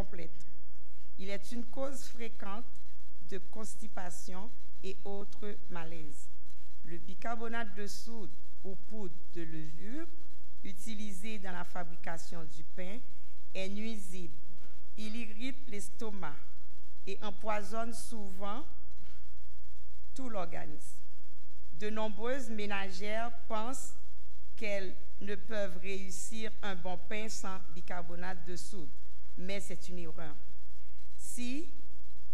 incomplète. Il est une cause fréquente de constipation et autres malaises. Le bicarbonate de soude ou poudre de levure utilisé dans la fabrication du pain est nuisible. Il irrite l'estomac et empoisonne souvent tout l'organisme. De nombreuses ménagères pensent qu'elles ne peuvent réussir un bon pain sans bicarbonate de soude, mais c'est une erreur. Si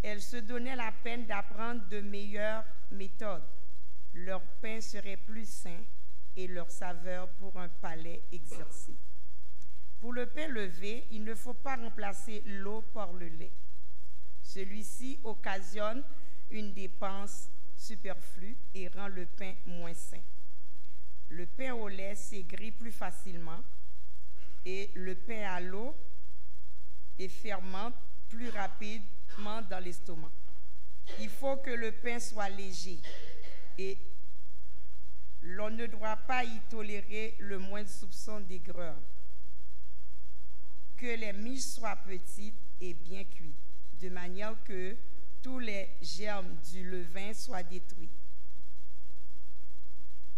elles se donnaient la peine d'apprendre de meilleures méthodes, leur pain serait plus sain et leur saveur pour un palais exercé. Pour le pain levé, il ne faut pas remplacer l'eau par le lait. Celui-ci occasionne une dépense superflue et rend le pain moins sain. Le pain au lait s'aigrit plus facilement et le pain à l'eau est fermente plus rapidement dans l'estomac. Il faut que le pain soit léger et l'on ne doit pas y tolérer le moindre soupçon d'aigreur. Que les miches soient petites et bien cuites, de manière que tous les germes du levain soient détruits.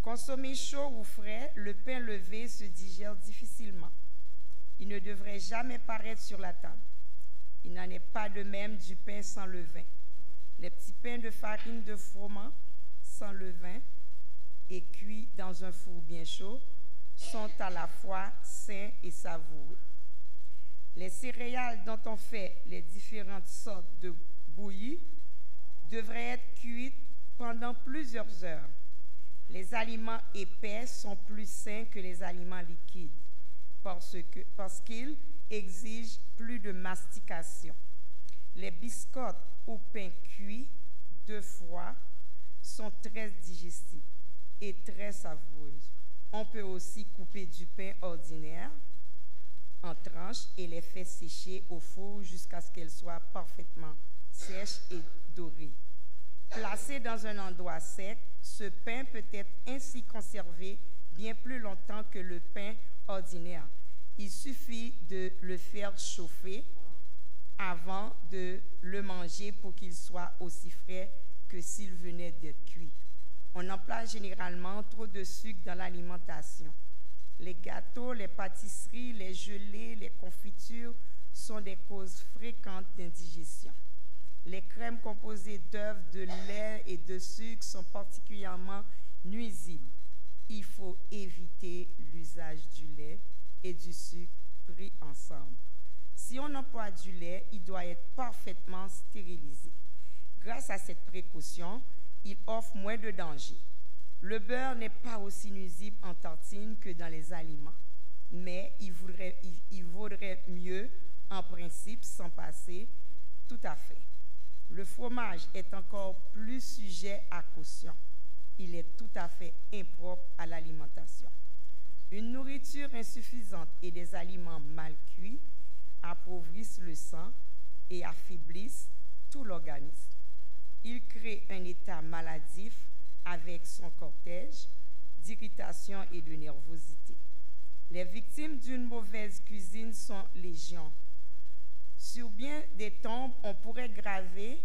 Consommé chaud ou frais, le pain levé se digère difficilement. Il ne devrait jamais paraître sur la table. Il n'en est pas de même du pain sans levain. Les petits pains de farine de froment sans levain et cuits dans un four bien chaud sont à la fois sains et savoureux. Les céréales dont on fait les différentes sortes de bouillies devraient être cuites pendant plusieurs heures. Les aliments épais sont plus sains que les aliments liquides parce qu'ils exigent plus de mastication. Les biscottes ou pains cuits de froid sont très digestibles et très savoureuses. On peut aussi couper du pain ordinaire en tranches et les faire sécher au four jusqu'à ce qu'elles soient parfaitement sèches et dorées. Placé dans un endroit sec, ce pain peut être ainsi conservé bien plus longtemps que le pain ordinaire. Il suffit de le faire chauffer avant de le manger pour qu'il soit aussi frais que s'il venait d'être cuit. On emploie généralement trop de sucre dans l'alimentation. Les gâteaux, les pâtisseries, les gelées, les confitures sont des causes fréquentes d'indigestion. Les crèmes composées d'œufs, de lait et de sucre sont particulièrement nuisibles. Il faut éviter l'usage du lait et du sucre pris ensemble. Si on emploie du lait, il doit être parfaitement stérilisé. Grâce à cette précaution, il offre moins de danger. Le beurre n'est pas aussi nuisible en tartine que dans les aliments, mais il vaudrait mieux, en principe, s'en passer tout à fait. Le fromage est encore plus sujet à caution. Il est tout à fait impropre à l'alimentation. Une nourriture insuffisante et des aliments mal cuits appauvrissent le sang et affaiblissent tout l'organisme. Il crée un état maladif avec son cortège d'irritation et de nervosité. Les victimes d'une mauvaise cuisine sont légion. Sur bien des tombes, on pourrait graver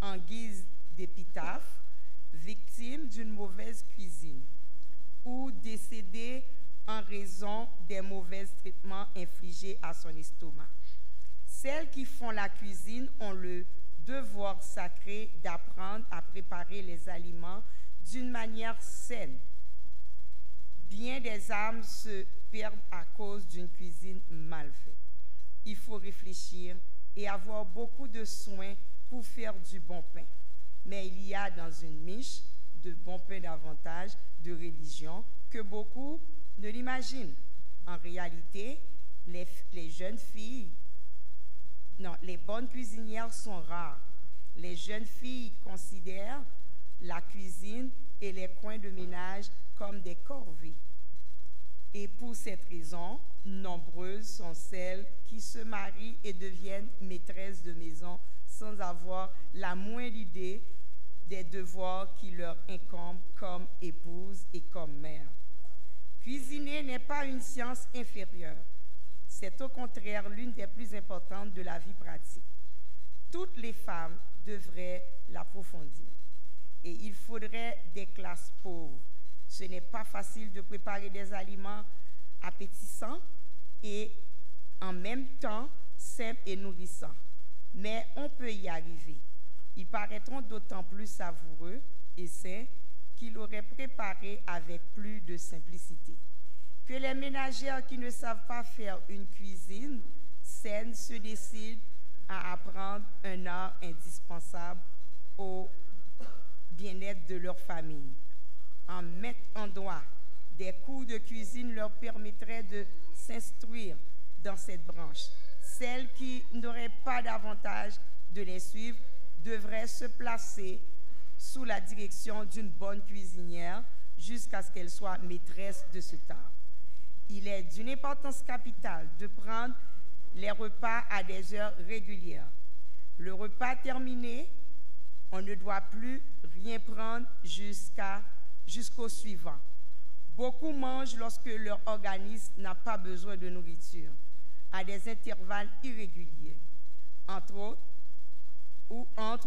en guise d'épitaphe « victime d'une mauvaise cuisine » ou « décédé en raison des mauvais traitements infligés à son estomac ». Celles qui font la cuisine ont le devoir sacré d'apprendre à préparer les aliments d'une manière saine. Bien des âmes se perdent à cause d'une cuisine mal faite. Il faut réfléchir et avoir beaucoup de soin pour faire du bon pain. Mais il y a dans une miche de bon pain davantage de religion que beaucoup ne l'imaginent. En réalité, les bonnes cuisinières sont rares. Les jeunes filles considèrent la cuisine et les coins de ménage comme des corvées. Et pour cette raison, nombreuses sont celles qui se marient et deviennent maîtresses de maison sans avoir la moindre idée des devoirs qui leur incombent comme épouse et comme mère. Cuisiner n'est pas une science inférieure. C'est au contraire l'une des plus importantes de la vie pratique. Toutes les femmes devraient l'approfondir. Et il faudrait des classes pauvres. Ce n'est pas facile de préparer des aliments appétissants et en même temps simples et nourrissants. Mais on peut y arriver. Ils paraîtront d'autant plus savoureux et sains qu'ils auraient préparé avec plus de simplicité. Que les ménagères qui ne savent pas faire une cuisine saine se décident à apprendre un art indispensable au bien-être de leur famille. En mettre en droit des cours de cuisine leur permettrait de s'instruire dans cette branche. Celles qui n'auraient pas davantage de les suivre devraient se placer sous la direction d'une bonne cuisinière jusqu'à ce qu'elle soit maîtresse de cet art. Il est d'une importance capitale de prendre les repas à des heures régulières. Le repas terminé, on ne doit plus rien prendre jusqu'au suivant. Beaucoup mangent lorsque leur organisme n'a pas besoin de nourriture, à des intervalles irréguliers, entre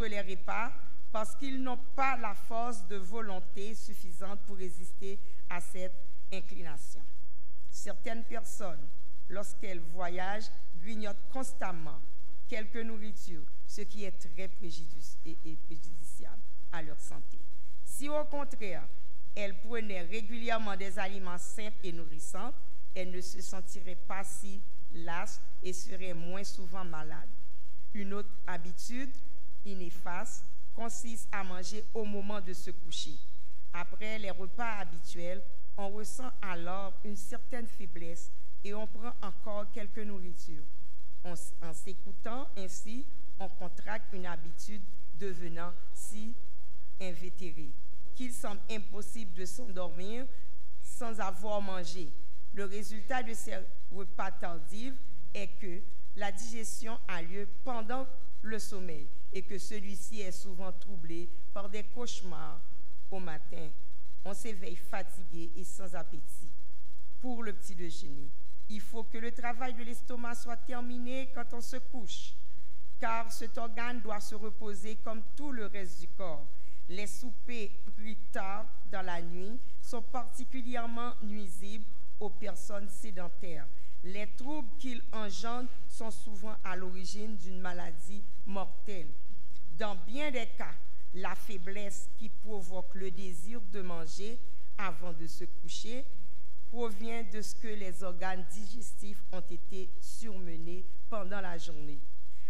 les repas, parce qu'ils n'ont pas la force de volonté suffisante pour résister à cette inclination. Certaines personnes, lorsqu'elles voyagent, grignotent constamment quelque nourriture, ce qui est très préjudiciable à leur santé. Si au contraire, elles prenaient régulièrement des aliments simples et nourrissants, elles ne se sentiraient pas si lasses et seraient moins souvent malades. Une autre habitude inefface consiste à manger au moment de se coucher. Après les repas habituels, on ressent alors une certaine faiblesse et on prend encore quelques nourritures. En s'écoutant ainsi, on contracte une habitude devenant si invétérée qu'il semble impossible de s'endormir sans avoir mangé. Le résultat de ces repas tardifs est que la digestion a lieu pendant le sommeil et que celui-ci est souvent troublé par des cauchemars au matin. On s'éveille fatigué et sans appétit. Pour le petit déjeuner, il faut que le travail de l'estomac soit terminé quand on se couche, car cet organe doit se reposer comme tout le reste du corps. Les soupers pris tard dans la nuit sont particulièrement nuisibles aux personnes sédentaires. Les troubles qu'ils engendrent sont souvent à l'origine d'une maladie mortelle. Dans bien des cas, la faiblesse qui provoque le désir de manger avant de se coucher provient de ce que les organes digestifs ont été surmenés pendant la journée.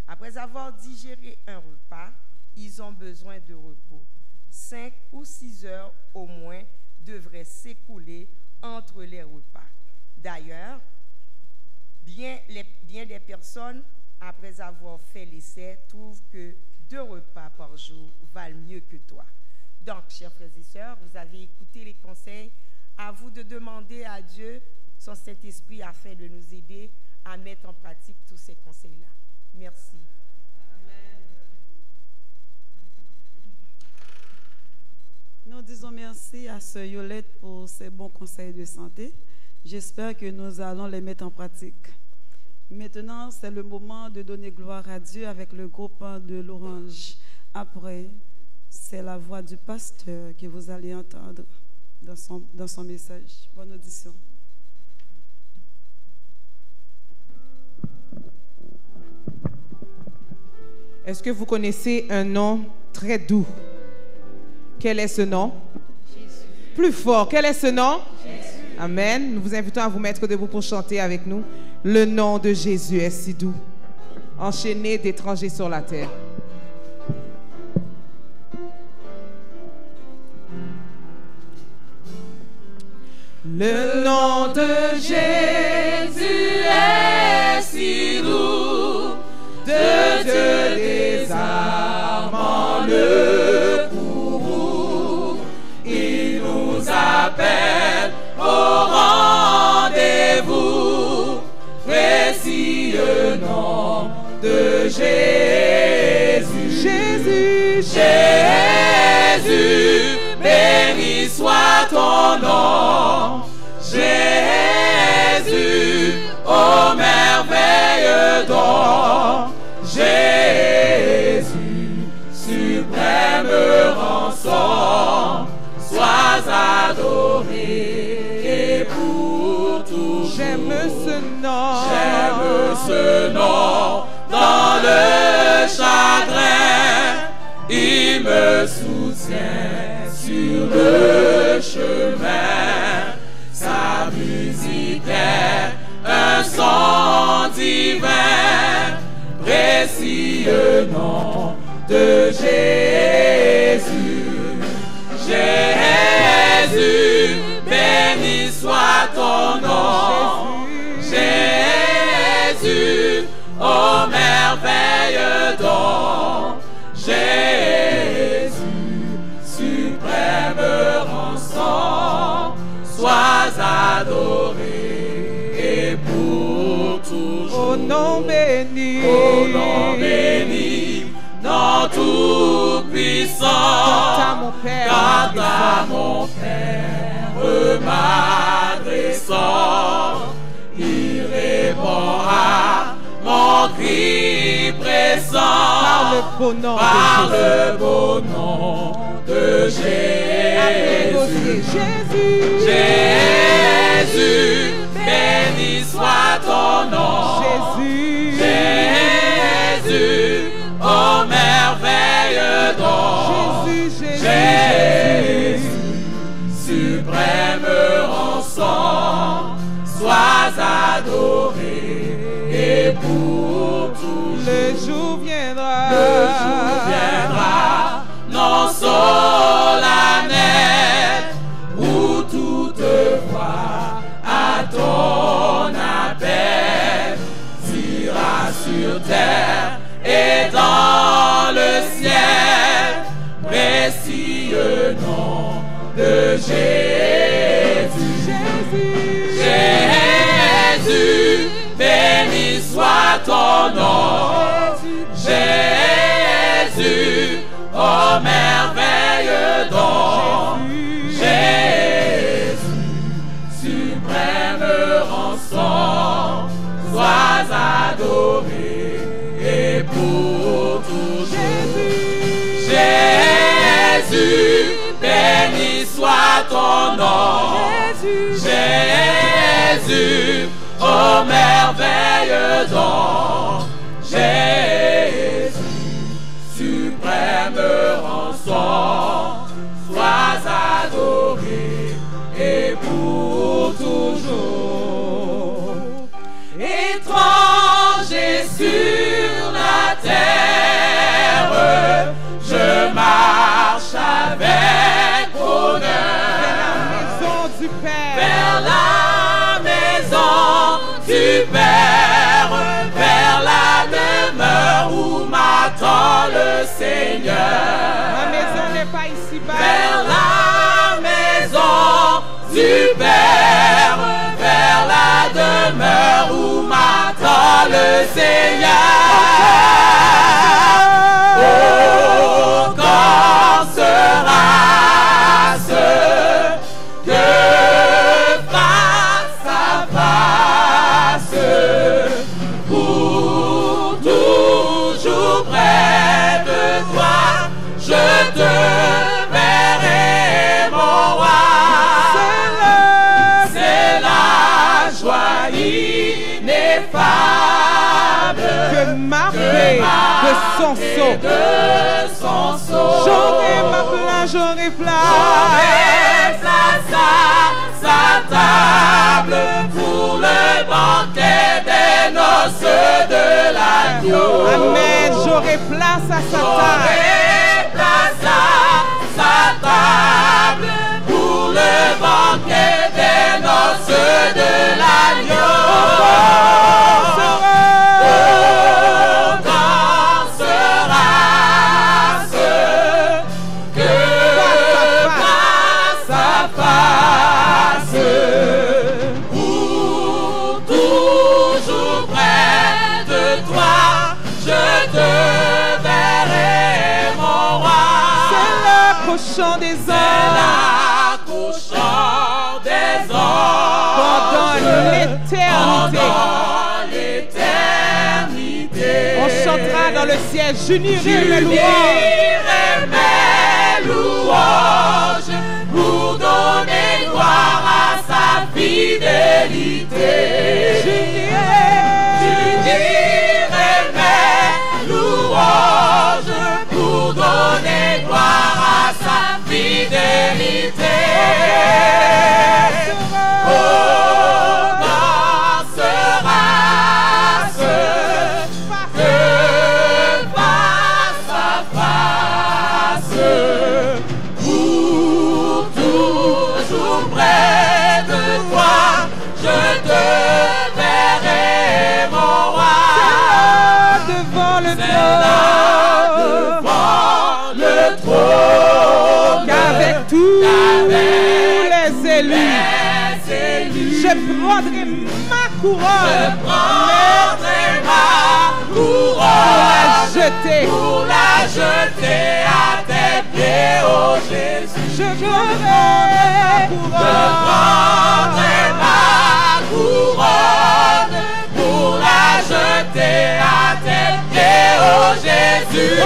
Après avoir digéré un repas, ils ont besoin de repos. 5 ou 6 heures au moins devraient s'écouler entre les repas. D'ailleurs, bien des personnes, après avoir fait l'essai, trouvent que 2 repas par jour valent mieux que 3. Donc, chers frères et sœurs, vous avez écouté les conseils. À vous de demander à Dieu son Saint-Esprit afin de nous aider à mettre en pratique tous ces conseils-là. Merci. Amen. Nous disons merci à Sœur Yolette pour ses bons conseils de santé. J'espère que nous allons les mettre en pratique. Maintenant, c'est le moment de donner gloire à Dieu avec le groupe de l'Orange. Après, c'est la voix du pasteur que vous allez entendre dans son message. Bonne audition. Est-ce que vous connaissez un nom très doux? Quel est ce nom? Jésus. Plus fort, quel est ce nom? Jésus. Amen. Nous vous invitons à vous mettre debout pour chanter avec nous. Le nom de Jésus est si doux, enchaîné d'étrangers sur la terre. Le nom de Jésus est si doux, de Dieu désarmant le courroux. Il nous appelle au rendez-vous, précieux nom de Jésus. Jésus, Jésus, béni soit ton nom. Jésus, ô merveilleux Jésus, suprême rançon, sois adoré et pour toujours. J'aime ce nom. J'aime ce nom. Dans le chagrin, il me soutient sur le chemin. Sa musique est un son divin, précieux nom de Jésus. Jésus, béni soit ton nom. Jésus, ô merveilleux don. Jésus, suprême rançon, sois adoré et pour toujours. Au nom béni, au nom béni, nom tout puissant, à mon Père, quand à mon Père m'adressant, il répond à mon cri pressant par le beau nom par de Jésus. le beau nom de Jésus. Jésus, Jésus, béni soit ton nom. Jésus, Jésus, ô merveilleux don. Jésus, Jésus, suprême rançon, sois adoré et pour toujours. Le jour viendra, non solennel, où toute voix à ton appel sera sur terre et dans le ciel, précieux nom de Jésus. Jésus, béni soit ton nom. Jésus, ô merveilleux don. Jésus, suprême rançon, sois adoré et pour toujours. Jésus, béni soit ton nom. Jésus, ô merveilleux don. Jésus, suprême rançon, sois adoré et pour toujours. Étranger sur la terre, je marche avec bonheur vers la maison du Père, vers la demeure où m'attend le Seigneur. Ma maison n'est pas ici-bas. Vers la maison du Père, vers la demeure où m'attend le Seigneur. Oh, quand sera-ce que face à face, pour toujours près de toi, je te verrai, mon roi. C'est la joie ineffable Que marquer de son sceau. J'aurai ma place, j'aurai place. Sa table pour le banquet des noces de l'agneau. Amen, j'aurai place à sa table. J'aurai place à sa table pour le banquet des noces de l'agneau. Quand sera-ce que face à face, pour toujours près de toi, je te verrai, mon roi. C'est l'accouchant des C'est hommes l'accouchant des hommes pendant l'éternité. Pendant l'éternité. chantera dans le ciel, j'unirai mes louanges. J'unirai mes louanges pour donner gloire à sa fidélité. J'unirai mes louanges pour donner gloire à sa fidélité. Je prendrai ma couronne. Pour la jeter à tes pieds, oh Jésus. Je prendrai ma couronne pour la jeter à tes pieds, oh Jésus.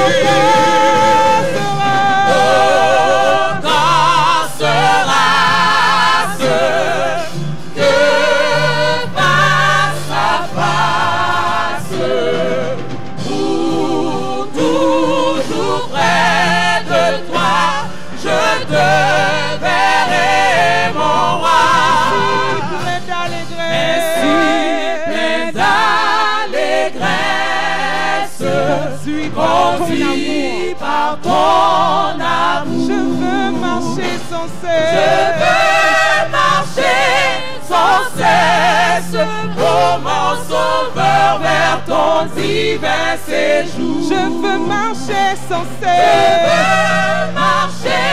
Conduit par ton amour, je veux marcher sans cesse. Je veux marcher sans cesse, oh mon sauveur, vers ton divin séjour. Je veux marcher sans Je cesse. veux marcher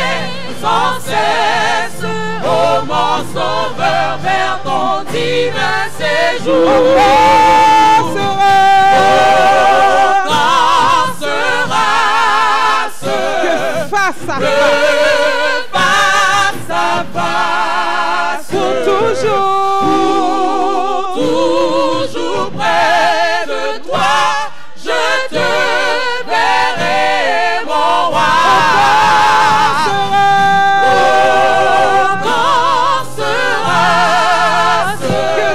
sans cesse, oh mon sauveur, vers ton divin séjour. Face à face, pour toujours près de toi, je te verrai, mon roi. Quand sera-ce que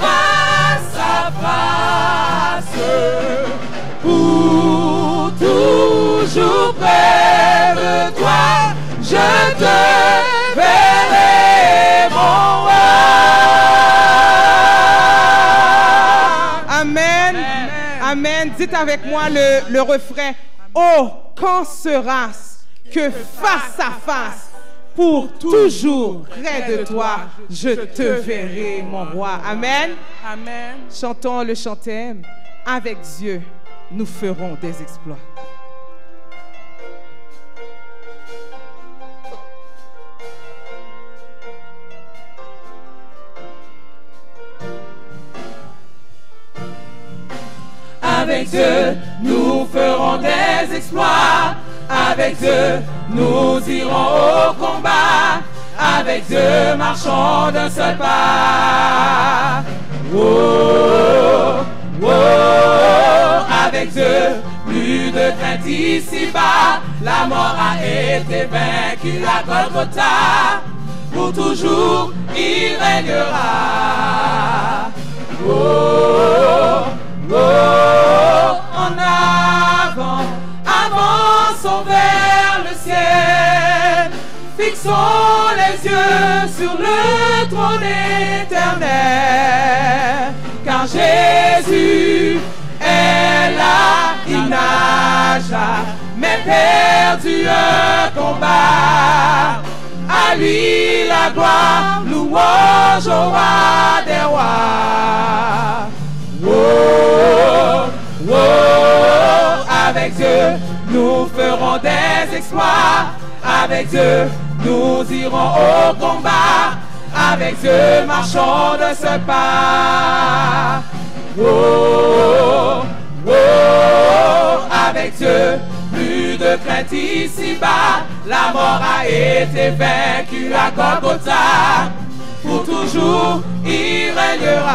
face à face, pour toujours près de toi, je te verrai, mon roi. Amen. Amen. Dites avec moi le refrain. Oh, quand sera-ce que face à face, pour toujours près de toi, je te verrai, mon roi. Amen. Amen. Chantons le chantème. Avec Dieu, nous ferons des exploits. Avec Dieu, nous ferons des exploits. Avec Dieu, nous irons au combat. Avec Dieu, marchons d'un seul pas. Oh, oh, avec Dieu, plus de crainte ici-bas. La mort a été vaincue à Golgotha. Pour toujours, il régnera. Oh, oh, en avant, avançons vers le ciel. Fixons les yeux sur le trône éternel. Car Jésus est là, il n'a jamais perdu un combat. À lui la gloire, louange au roi des rois. Oh, oh, avec Dieu, nous ferons des exploits. Avec Dieu, nous irons au combat. Avec Dieu, marchons de ce pas. Oh, oh, avec Dieu, plus de crainte ici-bas. La mort a été vaincue à Golgotha. Pour toujours, il régnera.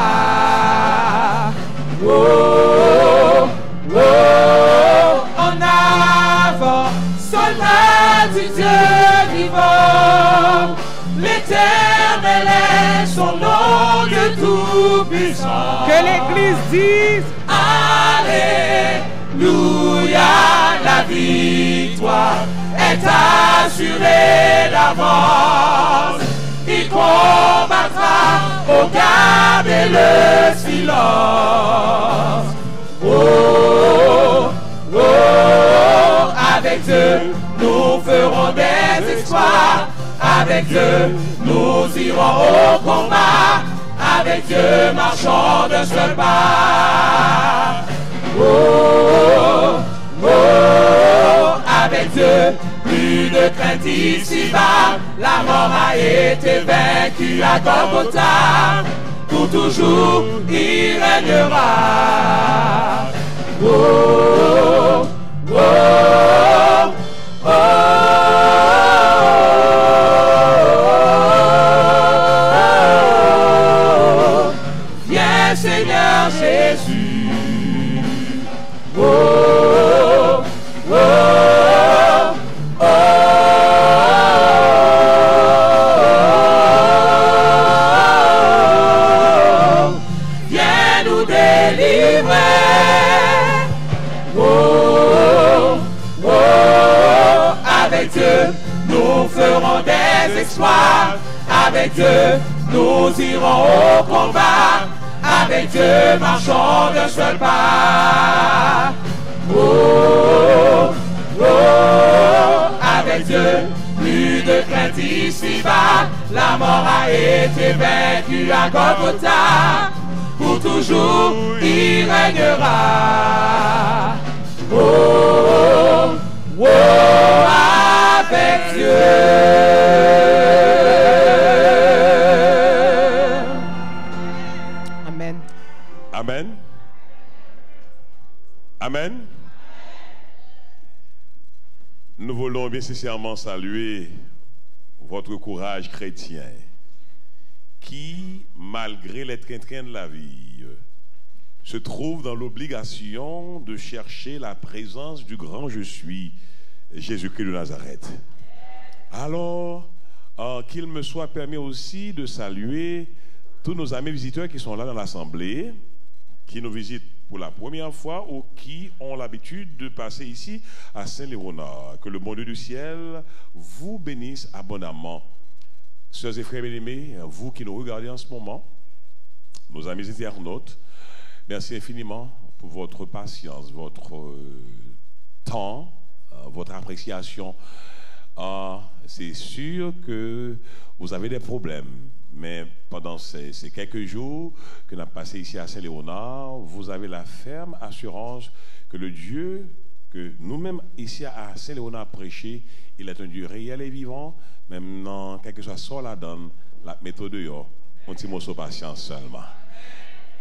Oh, oh, en avant, soldats du Dieu vivant. L'Éternel est son nom de tout-puissant. Que l'Église dise Alléluia, la victoire est assurée d'avance. Il combattra au garder le silence. Oh, oh, avec Dieu, nous ferons des exploits. Avec Dieu, nous irons au combat. Avec Dieu, marchons de seul pas. Oh, oh, avec Dieu, plus de crainte ici-bas. La mort a été vaincue à Golgotha. Pour toujours, il régnera. Oh, oh, oh. Seigneur Jésus. Oh, oh, oh, oh, viens nous délivrer. Oh, oh, avec Dieu, nous ferons des exploits. Avec Dieu, nous irons au combat. Avec Dieu, marchons de seul pas. Oh, oh, avec Dieu, plus de crainte ici-bas. La mort a été vaincue à Golgotha. Pour toujours, il régnera. Oh, oh, avec Dieu. Amen. Amen. Nous voulons bien sincèrement saluer votre courage chrétien qui, malgré les trains de la vie, se trouve dans l'obligation de chercher la présence du grand je suis, Jésus-Christ de Nazareth. Alors, qu'il me soit permis aussi de saluer tous nos amis visiteurs qui sont là dans l'assemblée, qui nous visitent pour la première fois ou qui ont l'habitude de passer ici à Saint-Léonard. Que le bon Dieu du ciel vous bénisse abondamment. Sœurs et frères bien-aimés, vous qui nous regardez en ce moment, nos amis internautes, merci infiniment pour votre patience, votre temps, votre appréciation. C'est sûr que vous avez des problèmes. Mais pendant ces quelques jours que nous avons passés ici à Saint-Léonard, vous avez la ferme assurance que le Dieu que nous-mêmes ici à Saint-Léonard prêchons, il est un Dieu réel et vivant, même dans quelque chose soit la donne, la méthode de yo, un petit mot de patience seulement.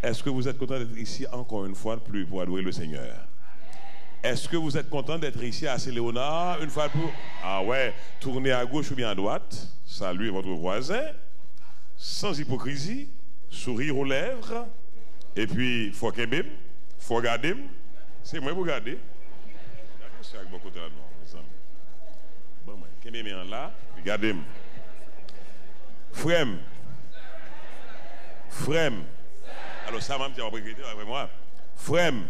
Est-ce que vous êtes content d'être ici encore une fois de plus pour adorer le Seigneur? Est-ce que vous êtes content d'être ici à Saint-Léonard une fois de plus? Ah ouais, tournez à gauche ou bien à droite, saluez votre voisin. Sans hypocrisie, sourire aux lèvres, et puis, faut qu'il faut regarder. C'est moi pour regarder. C'est avec mon côté là, non. Bon, moi, qu'il là, regardez. Frème. Frème. Alors, ça m'a dit, on va écrire avec moi. Frème.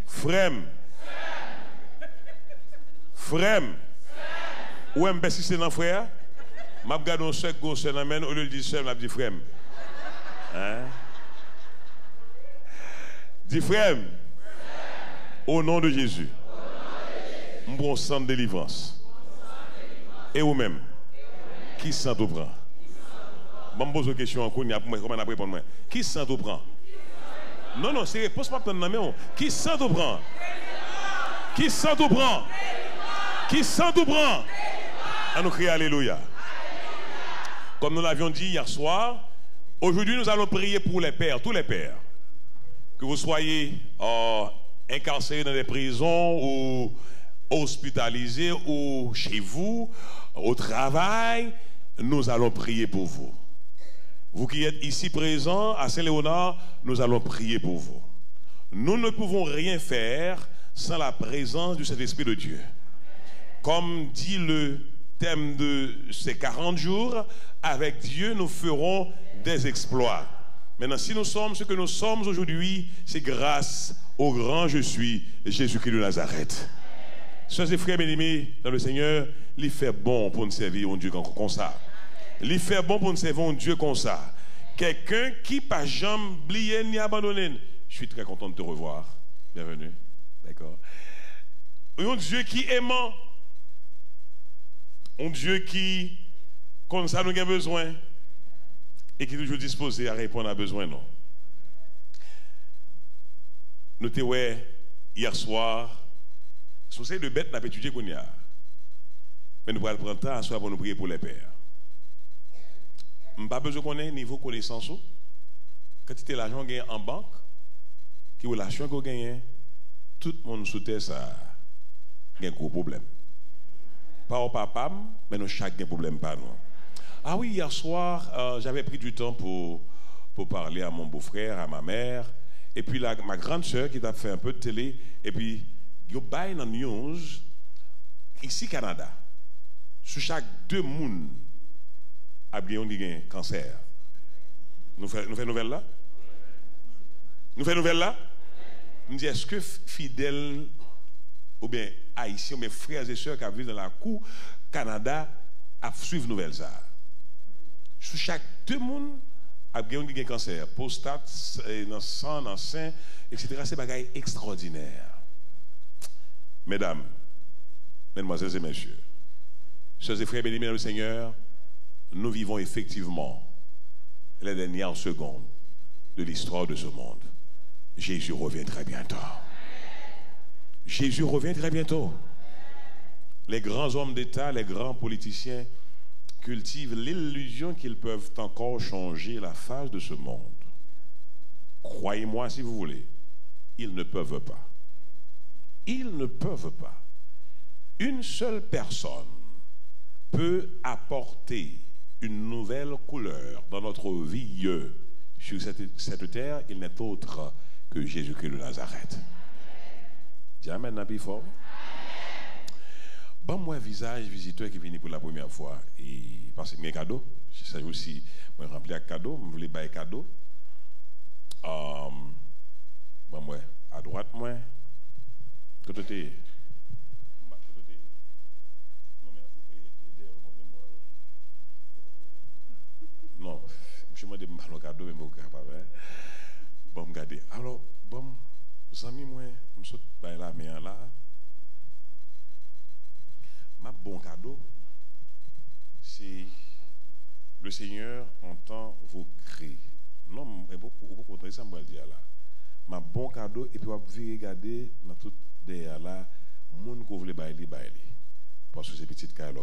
Frème. Frème. Où est-ce que c'est dans frère? Je regarde un seul gauche, au lieu de dire seul, je dis frère. Hein? Dis frère. Au nom de Jésus. Un bon sang de délivrance. Et vous-même. Qui s'en tout prend? Je me pose une question encore, comment on a répondre? Qui s'en tout prend? Non, non, c'est réponse pas prendre la main. Qui s'en tout prend? Qui s'en tout prend? Qui s'en tout prend? À nous crier Alléluia. Comme nous l'avions dit hier soir, aujourd'hui nous allons prier pour les pères, tous les pères. Que vous soyez incarcérés dans des prisons ou hospitalisés ou chez vous, au travail, nous allons prier pour vous. Vous qui êtes ici présents à Saint-Léonard, nous allons prier pour vous. Nous ne pouvons rien faire sans la présence du Saint-Esprit de Dieu. Comme dit le thème de ces 40 jours, avec Dieu, nous ferons des exploits. Maintenant, si nous sommes ce que nous sommes aujourd'hui, c'est grâce au grand je suis, Jésus-Christ de Nazareth. Sœurs et frères bien-aimés dans le Seigneur, il fait bon pour nous servir un Dieu comme ça. Il fait bon pour nous servir un Dieu comme ça. Quelqu'un qui pas jamais oublié ni abandonné. Je suis très content de te revoir. Bienvenue. D'accord. Un Dieu qui est aimant. Un Dieu qui, comme ça, nous avons besoin. Et qui est toujours disposé à répondre à besoin, non. Nous t'avons hier soir, c'est de bête n'a pas étudié qu'on y a. Mais nous allons prendre temps à soir pour nous prier pour les pères. Je n'ai pas besoin qu'on ait niveau connaissance. Quand tu as l'argent gagné en banque, qui est l'argent qu'on gagne, tout le monde sous terre, ça a un gros problème. Pas au papa, mais nous chaque un problème pas nous. Ah oui, hier soir, j'avais pris du temps pour parler à mon beau-frère, à ma mère, et puis ma grande soeur qui a fait un peu de télé, et puis il y a une news ici au Canada. Sur chaque 2 personnes, il y a un cancer. Nous faisons nouvelle là? Nous faisons nouvelle là? Nous disons, est-ce que fidèles ou bien haïtiens, mes frères et sœurs qui vivent dans la cour Canada, à suivre nouvelle ça? Sur chaque 2 personnes, il y a un cancer. Prostate, dans le sang, dans le sein, etc. C'est un bagage extraordinaire. Mesdames, mesdemoiselles et messieurs, sœurs et frères bien-aimés dans le Seigneur, nous vivons effectivement les dernières secondes de l'histoire de ce monde. Jésus revient très bientôt. Jésus revient très bientôt. Les grands hommes d'État, les grands politiciens cultivent l'illusion qu'ils peuvent encore changer la face de ce monde. Croyez-moi si vous voulez, ils ne peuvent pas. Ils ne peuvent pas. Une seule personne peut apporter une nouvelle couleur dans notre vie sur cette terre. Il n'est autre que Jésus-Christ de Nazareth. Dis amen, n'a plus fort. Bon, moi, visage visiteur qui vient pour la première fois, et parce que mes cadeaux, je sais aussi, moi, remplir un cadeau, je voulais bailler un cadeau. Bon, moi, à droite, moi, côté. Non, je me demande le cadeau, mais je ne sais pas. Bon, regardez. Alors, bon, les amis, moi, je suis la main là. Ma bon cadeau, c'est le Seigneur entend vos cris. Non, mais vous comprenez ça, je vais dire là. Ma bon cadeau, et puis vous pouvez regarder dans tout derrière là, mon que vous voulez bailler. Parce que c'est petit cas là.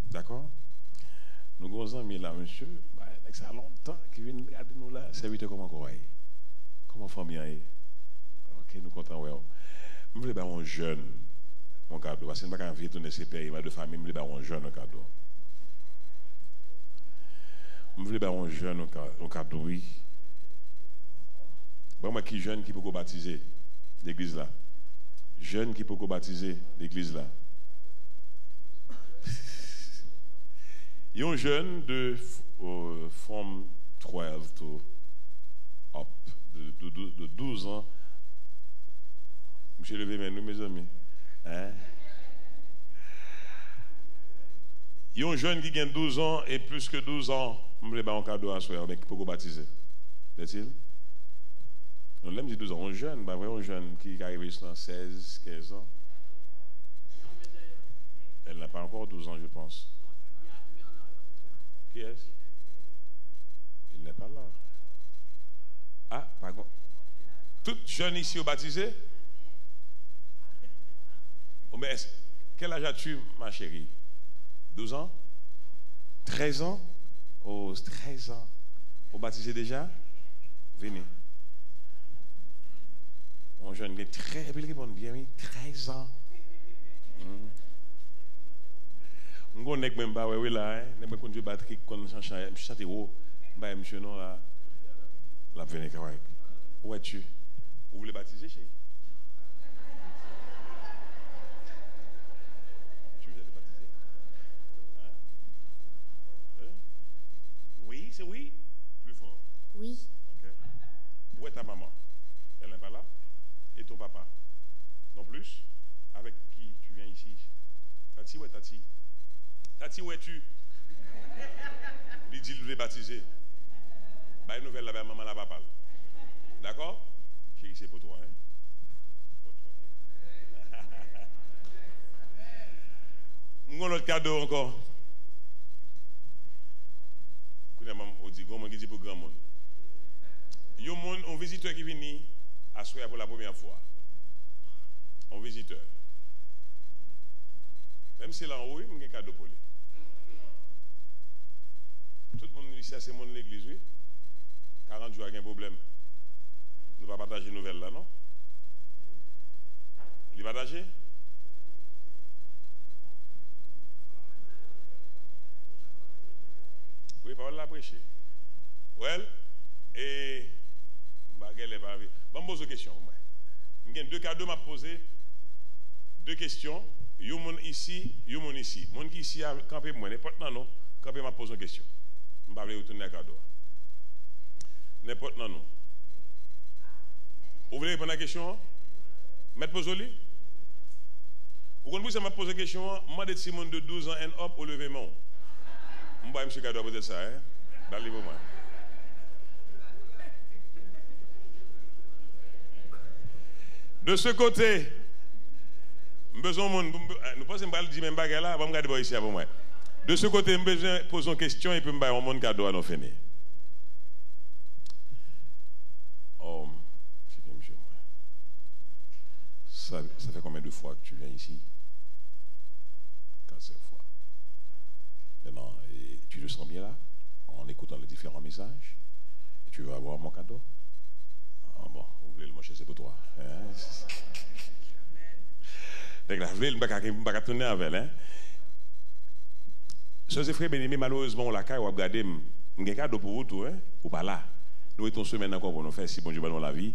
D'accord? Nous avons un ami là, monsieur, ça a longtemps qui vient regarder nous là, serviteur comment quoi. Comment famille est. Ok, nous comptons, ouais. Je voulais un jeune, mon cadeau. Parce que je ne vais pas tourner ses pays, de famille, je voulais un jeune cadeau. Je voulais un jeune cadeau, oui. Bon, moi qui jeune qui peut baptiser l'église là. Jeune qui peut baptiser l'église là. Il y a un jeune de from 12 to up, de 12 ans. Monsieur levé maintenant, mes amis. Hein? Il y a un jeune qui gagne 12 ans et plus que 12 ans, je vais un cadeau à soi, mais qui peut baptiser. Est-il? On l'aime dire 12 ans, un jeune, un jeune qui arrive ici dans 16, 15 ans. Elle n'a pas encore 12 ans, je pense. Qui est-ce? Il n'est pas là. Ah, par contre. Tout jeune ici au baptisé? Oh, mais quel âge as-tu, ma chérie? 12 ans? 13 ans? Oh, 13 ans. Au baptisé déjà? Venez. Mon jeune, il est très bien, 13 ans. Je ne sais pas si je suis batterie, je chante haut. Bah, monsieur, non, là. La venez, où es-tu? Vous voulez baptiser, chérie? Tu veux être baptisé? Hein? Hein? Oui, c'est oui? Plus fort. Oui. Ok. Où est ta maman? Elle n'est pas là? Et ton papa? Non plus? Avec qui tu viens ici? Tati, où est Tati? Tati, où es-tu? Il dit, il voulait baptiser. Bah, une nouvelle là-bas, maman là-bas parle. D'accord? Chérie, c'est pour toi, hein? Pour toi. Nous avons l'autre cadeau encore. On dit, on dit pour grand monde. Il y a un visiteur qui vient à Soya pour la première fois. Un visiteur. Même si là en haut, il y a un cadeau pour lui. Tout le monde ici, c'est mon l'église, oui. 40 jours, il y a un problème. Nous ne pouvons pas partager une nouvelle là, non? Il va partager? Oui, parole la prêcher. Well, et. Bon, pose une question. Il y a deux cadeaux à poser. Deux questions. Il y a un ici, il y a un ici. Mon qui ici a campé moi, n'importe non, campé m'a posé une question. Je ne vais pas retourner à cadeau. N'importe non. Vous voulez répondre à la question? Maître Posoli? Vous comprenez ça m'a posé une question? Moi, de Simon de 12 ans, and up, au lever mon. Je ne vais pas M. Cadeau poser ça, hein? Dans le livre, moi. De ce côté, nous pensons que je dire même bagarre là, je vais regarder ici avant moi. De ce côté, je besoin poser une question et puis je vais faire un cadeau à nous finir. Oh, c'est bien, monsieur. Ça fait combien de fois que tu viens ici? 4-5 fois. Maintenant, tu le sens bien là, en écoutant les différents messages. Et tu veux avoir mon cadeau? Ah bon, vous voulez le manger, c'est pour toi. Donc là, vous voulez, je ne vais pas tourner avec elle. Sœurs et frères bien-aimés, malheureusement, on l'a caille, on va regarder, je vais un cadeau pour vous, tout, hein, ou pas là. Nous étions semaine encore pour nous faire, si bon Dieu va dans la vie.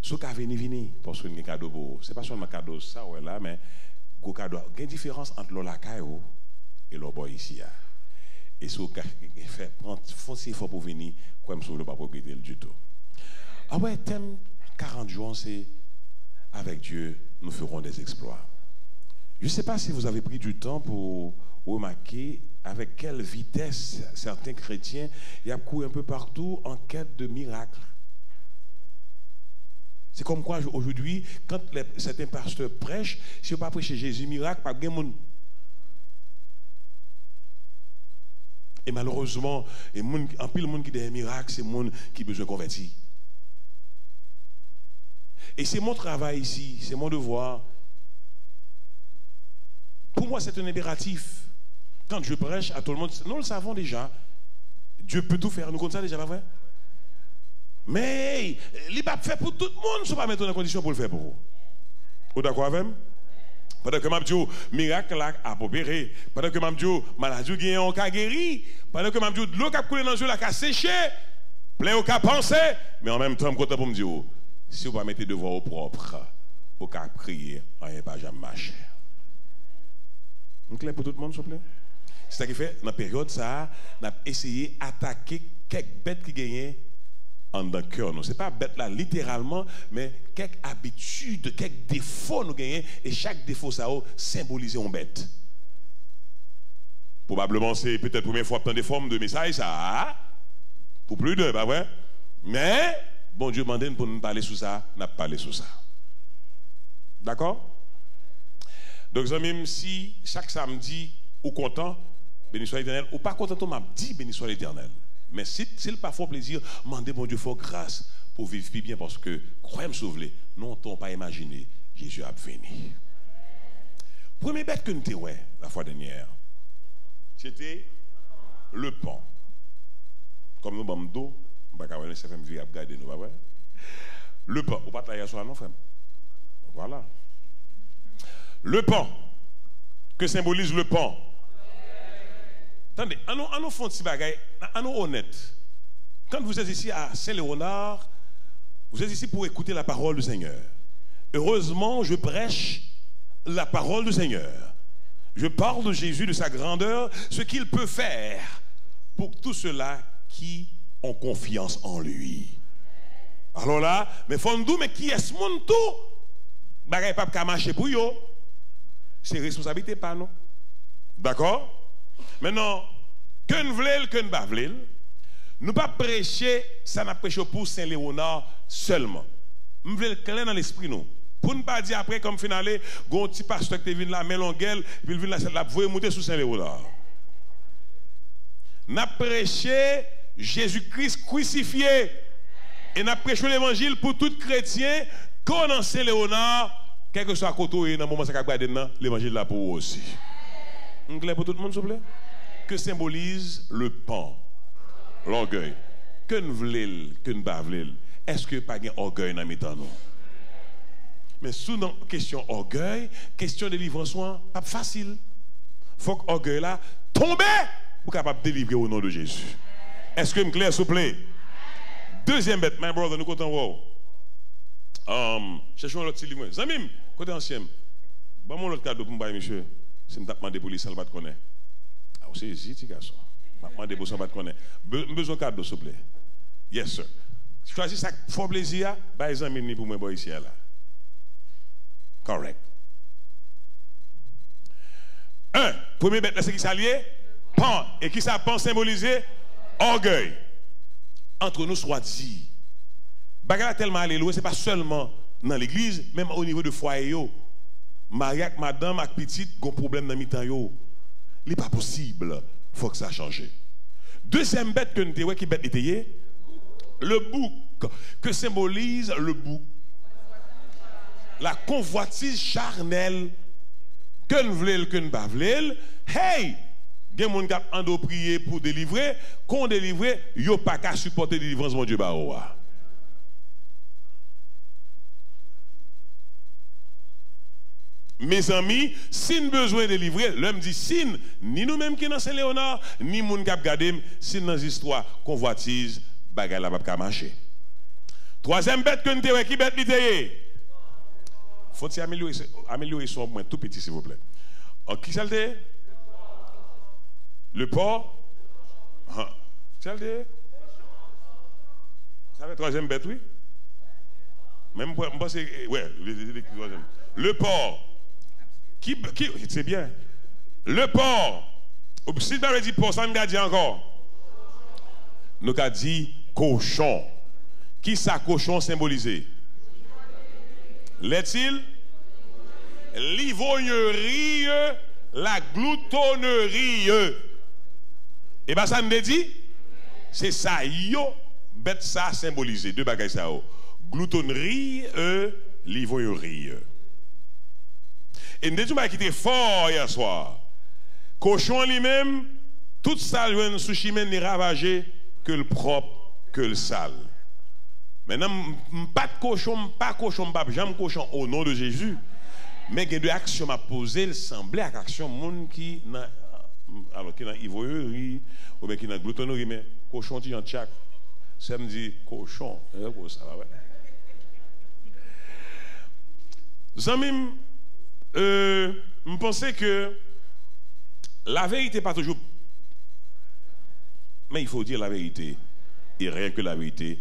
Ce qui a venu, parce que nous avons un cadeau pour vous. Ce n'est pas seulement un cadeau, ça, ouais, là, mais un cadeau. Il y a une différence entre le caille et le boy ici. Et ce qui fait, foncez fort pour venir, comme si vous ne pas propriété du tout. Ah ouais, thème 40 jours, c'est avec Dieu, nous ferons des exploits. Je ne sais pas si vous avez pris du temps pour remarquer avec quelle vitesse certains chrétiens y a couru un peu partout en quête de miracles. C'est comme quoi aujourd'hui, quand certains pasteurs prêchent, si on ne pas prêcher Jésus miracle, pas de monde. Et malheureusement, en pile le monde qui a des miracles, c'est le monde qui a besoin de convertir. Et c'est mon travail ici, c'est mon devoir. Pour moi, c'est un impératif. Quand je prêche à tout le monde, nous le savons déjà. Dieu peut tout faire. Nous connaissons ça déjà, pas vrai? Mais il n'est pas fait pour tout le monde. Il ne pas mettre en condition pour le faire pour vous. Vous d'accord avec moi? Pendant que je dis miracle a opéré. Pendant que je dis maladie qui a guéri. Pendant que je dis l'eau qui a coulé dans le jeu a séché. Plein au cas pensé. Mais en même temps, je suis content pour me dire si vous ne mettez devoir au propre, au cas crier, on n'est pas jamais marché. C'est clair pour tout le monde, s'il vous plaît? C'est ça qui fait, dans la période, ça, on a essayé d'attaquer quelques bêtes qui gagnent en dans le cœur. Ce n'est pas bête là, littéralement, mais quelques habitudes, quelques défauts nous gagnons, et chaque défaut, ça symbolise une bête. Probablement, c'est peut-être la première fois que tu as des formes de messages, ça, pour plus de, pas vrai? Mais, bon Dieu m'a demandé pour nous parler sur ça, on a parlé sur ça. D'accord? Donc, même si chaque samedi, ou content, béni soit l'Éternel, ou pas content, on m'a dit béni soit l'Éternel. Mais s'il pas fort plaisir, demandez mon Dieu fort grâce pour vivre plus bien parce que, croyez-moi sauver, nous n'avons pas imaginé, Jésus a venu. Première bête que nous avons la fois dernière, c'était le pan. Comme nous avons dos, nous ne pouvons pas regarder nous, pas le pan, ou pas tailler sur non, frère. Voilà. Le pan. Que symbolise le pan? Attendez, on nous fait un petit bagage, on nous honnête. quand vous êtes ici à Saint-Léonard, vous êtes ici pour écouter la parole du Seigneur. Heureusement, je prêche la parole du Seigneur. Je parle de Jésus, de sa grandeur, ce qu'il peut faire pour tous ceux-là qui ont confiance en lui. Alors là, mais fondou, mais qui est ce monde tout? Bagay pas qu'à marcher pour yo. C'est responsabilité pas non. D'accord? Maintenant, que nous voulons, que nous ne voulons, nous pas prêcher, ça n'a prêché pour Saint-Léonard seulement. Nous voulons clair dans l'esprit nous. Pour ne pas dire après comme finale, gon petit pasteur qui vient là mais longuelle, puis il vient là la voie monter sous Saint-Léonard. N'a prêché Jésus-Christ crucifié. Et n'a prêché l'évangile pour tout chrétien qu'on en Saint-Léonard, quel que soit à côté dans le moment où ça va l'évangile là pour vous aussi. On clair pour tout le monde s'il vous plaît? Que symbolise le pan, l'orgueil. Que nous voulons, que nous ne voulons. Est-ce que pas un orgueil dans mes-temps nous? Mais sous la question orgueil, question de délivrance, pas facile. Il faut que l'orgueil là tombe pour capable de délivrer au nom de Jésus. Est-ce que me clair s'il vous plaît? Deuxième bête, my brother, nous comptons wow. Cherchons l'autre livre. Zamim, côté ancien. Bon mon autre cadeau pour me monsieur. Si me demandé pour lui ça pas te connaît. Ah c'est ici petit garçon. M'a demandé pour ça pas te connaît. Besoin cadeau s'il vous plaît. Yes sir. Choisis ça fort plaisir, bah Zamim pour moi boy ici là. Correct. Un, premier bête c'est qui s'allié? Pan. Et qui ça pan symbolisé? Orgueil. Entre nous soit dit. Bagala tellement allé loin, c'est pas seulement dans l'église, même au niveau de foyer yo. Marie avec madame avec petite gon problème dans mi-temps yo. Il n'est pas possible. Faut que ça change. Deuxième bête que nous te qui bête était le bouc que symbolise le bouc. La convoitise charnelle que nous voulons que nous pas voulons. Hey, gen moun k'ap ando prier pour délivrer, qu'on délivre, yo pas qu'à supporter délivrance mon Dieu ba oua. Mes amis, si nous besoin de délivrer, l'homme dit si ni nous-mêmes qui dans Saint-Léonard, ni moun k'ap gade, si dans histoire convoitise, bagay la pas marcher. Troisième bête que nous te qui bête li faut-il améliorer son moins tout petit s'il vous plaît. Qui ça le le porc? Ça fait troisième bête, oui? Même pour penser, ouais, le troisième. Le porc. Qui c'est bien. Le porc. Si vous avez dit porc, ça nous a dit encore. Nous avons dit cochon. Qui ça cochon symbolisé? L'est-il? L'ivognerie, la gloutonnerie. Et bien ça me dit, c'est ça, yo, bête ça symbolisé, deux bagages ça. Gloutonnerie, l'ivognerie. Et nous disons qui était fort hier soir. Cochon lui-même, tout ça, le sushi n'est ravagé que le propre, que le sale. Maintenant, pas de cochon, pas jamais cochon au nom de Jésus. Mais il y a deux actions à poser, il semblait à action monde qui alors qui dans ivognerie ou bien qui dans gloutonnerie mais cochon dit en tchak. Ça me dit cochon, ça va ouais. Zamim je pensais que la vérité pas toujours mais il faut dire la vérité et rien que la vérité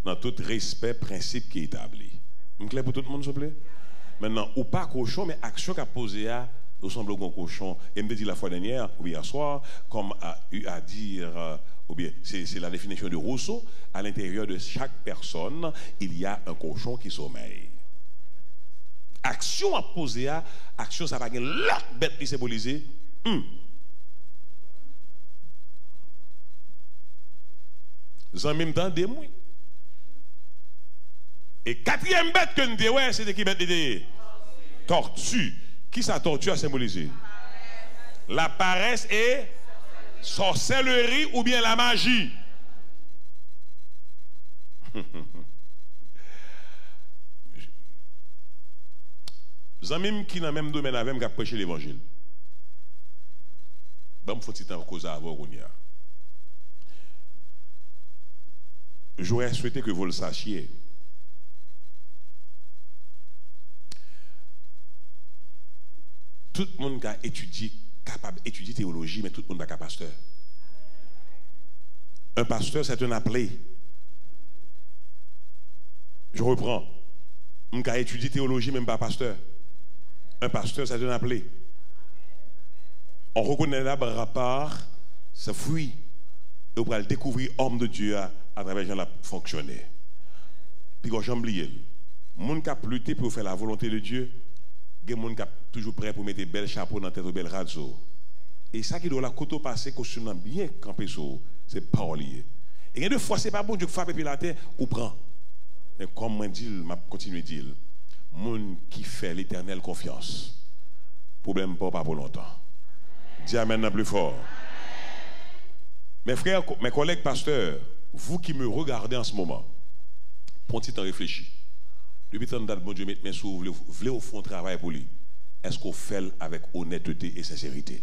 dans tout respect principe qui est établi. Vous clair pour tout le monde s'il vous plaît? Maintenant, ou pas cochon, mais action qu'a posé à nous semble un cochon. Et me dit la fois dernière, ou hier soir, comme a eu à dire, ou bien c'est la définition de Rousseau, à l'intérieur de chaque personne, il y a un cochon qui sommeille. Action à poser à, action ça va gagner l'autre bête qui symbolisée. En même temps, des mouilles. Et quatrième bête que nous disons, c'est qui bête de tortue. Qui ça tortue a symbolisé? La paresse et sorcellerie ou bien la magie. Zamim qui dans le même domaine avec qui a prêché l'évangile. Bon, faut-il en cause à avoir. j'aurais souhaité que vous le sachiez. Tout le monde qui a étudié, capable d'étudier théologie, mais tout le monde n'est pas pasteur. Un pasteur, c'est un appelé. Je reprends. On a étudié théologie, même pas pasteur. Un pasteur, c'est un appelé. On reconnaît là par rapport, ce fruit. Et on va le découvrir, homme de Dieu, à travers gens qui fonctionné. Puis quand j'en oublie, les gens qui ont lutté pour faire la volonté de Dieu, il y a des gens qui sont toujours prêts pour mettre des belles chapeaux dans la tête, des belles radio. Et ça qui doit la côte passer, costume bien campé sur, c'est parole. Et il y a deux fois, c'est pas bon Dieu qui frappe et puis la terre, ou prend. Mais comme moi dis, je continue à dire, les gens qui fait l'éternelle confiance, problème pas pour longtemps. Dis amen plus fort. Mes frères, mes collègues pasteurs, vous qui me regardez en ce moment, prenez un petit temps réfléchir. Depuis tant de date, bon Dieu, mettez mes sous, vous voulez au fond travail pour lui. Est-ce qu'on fait avec honnêteté et sincérité?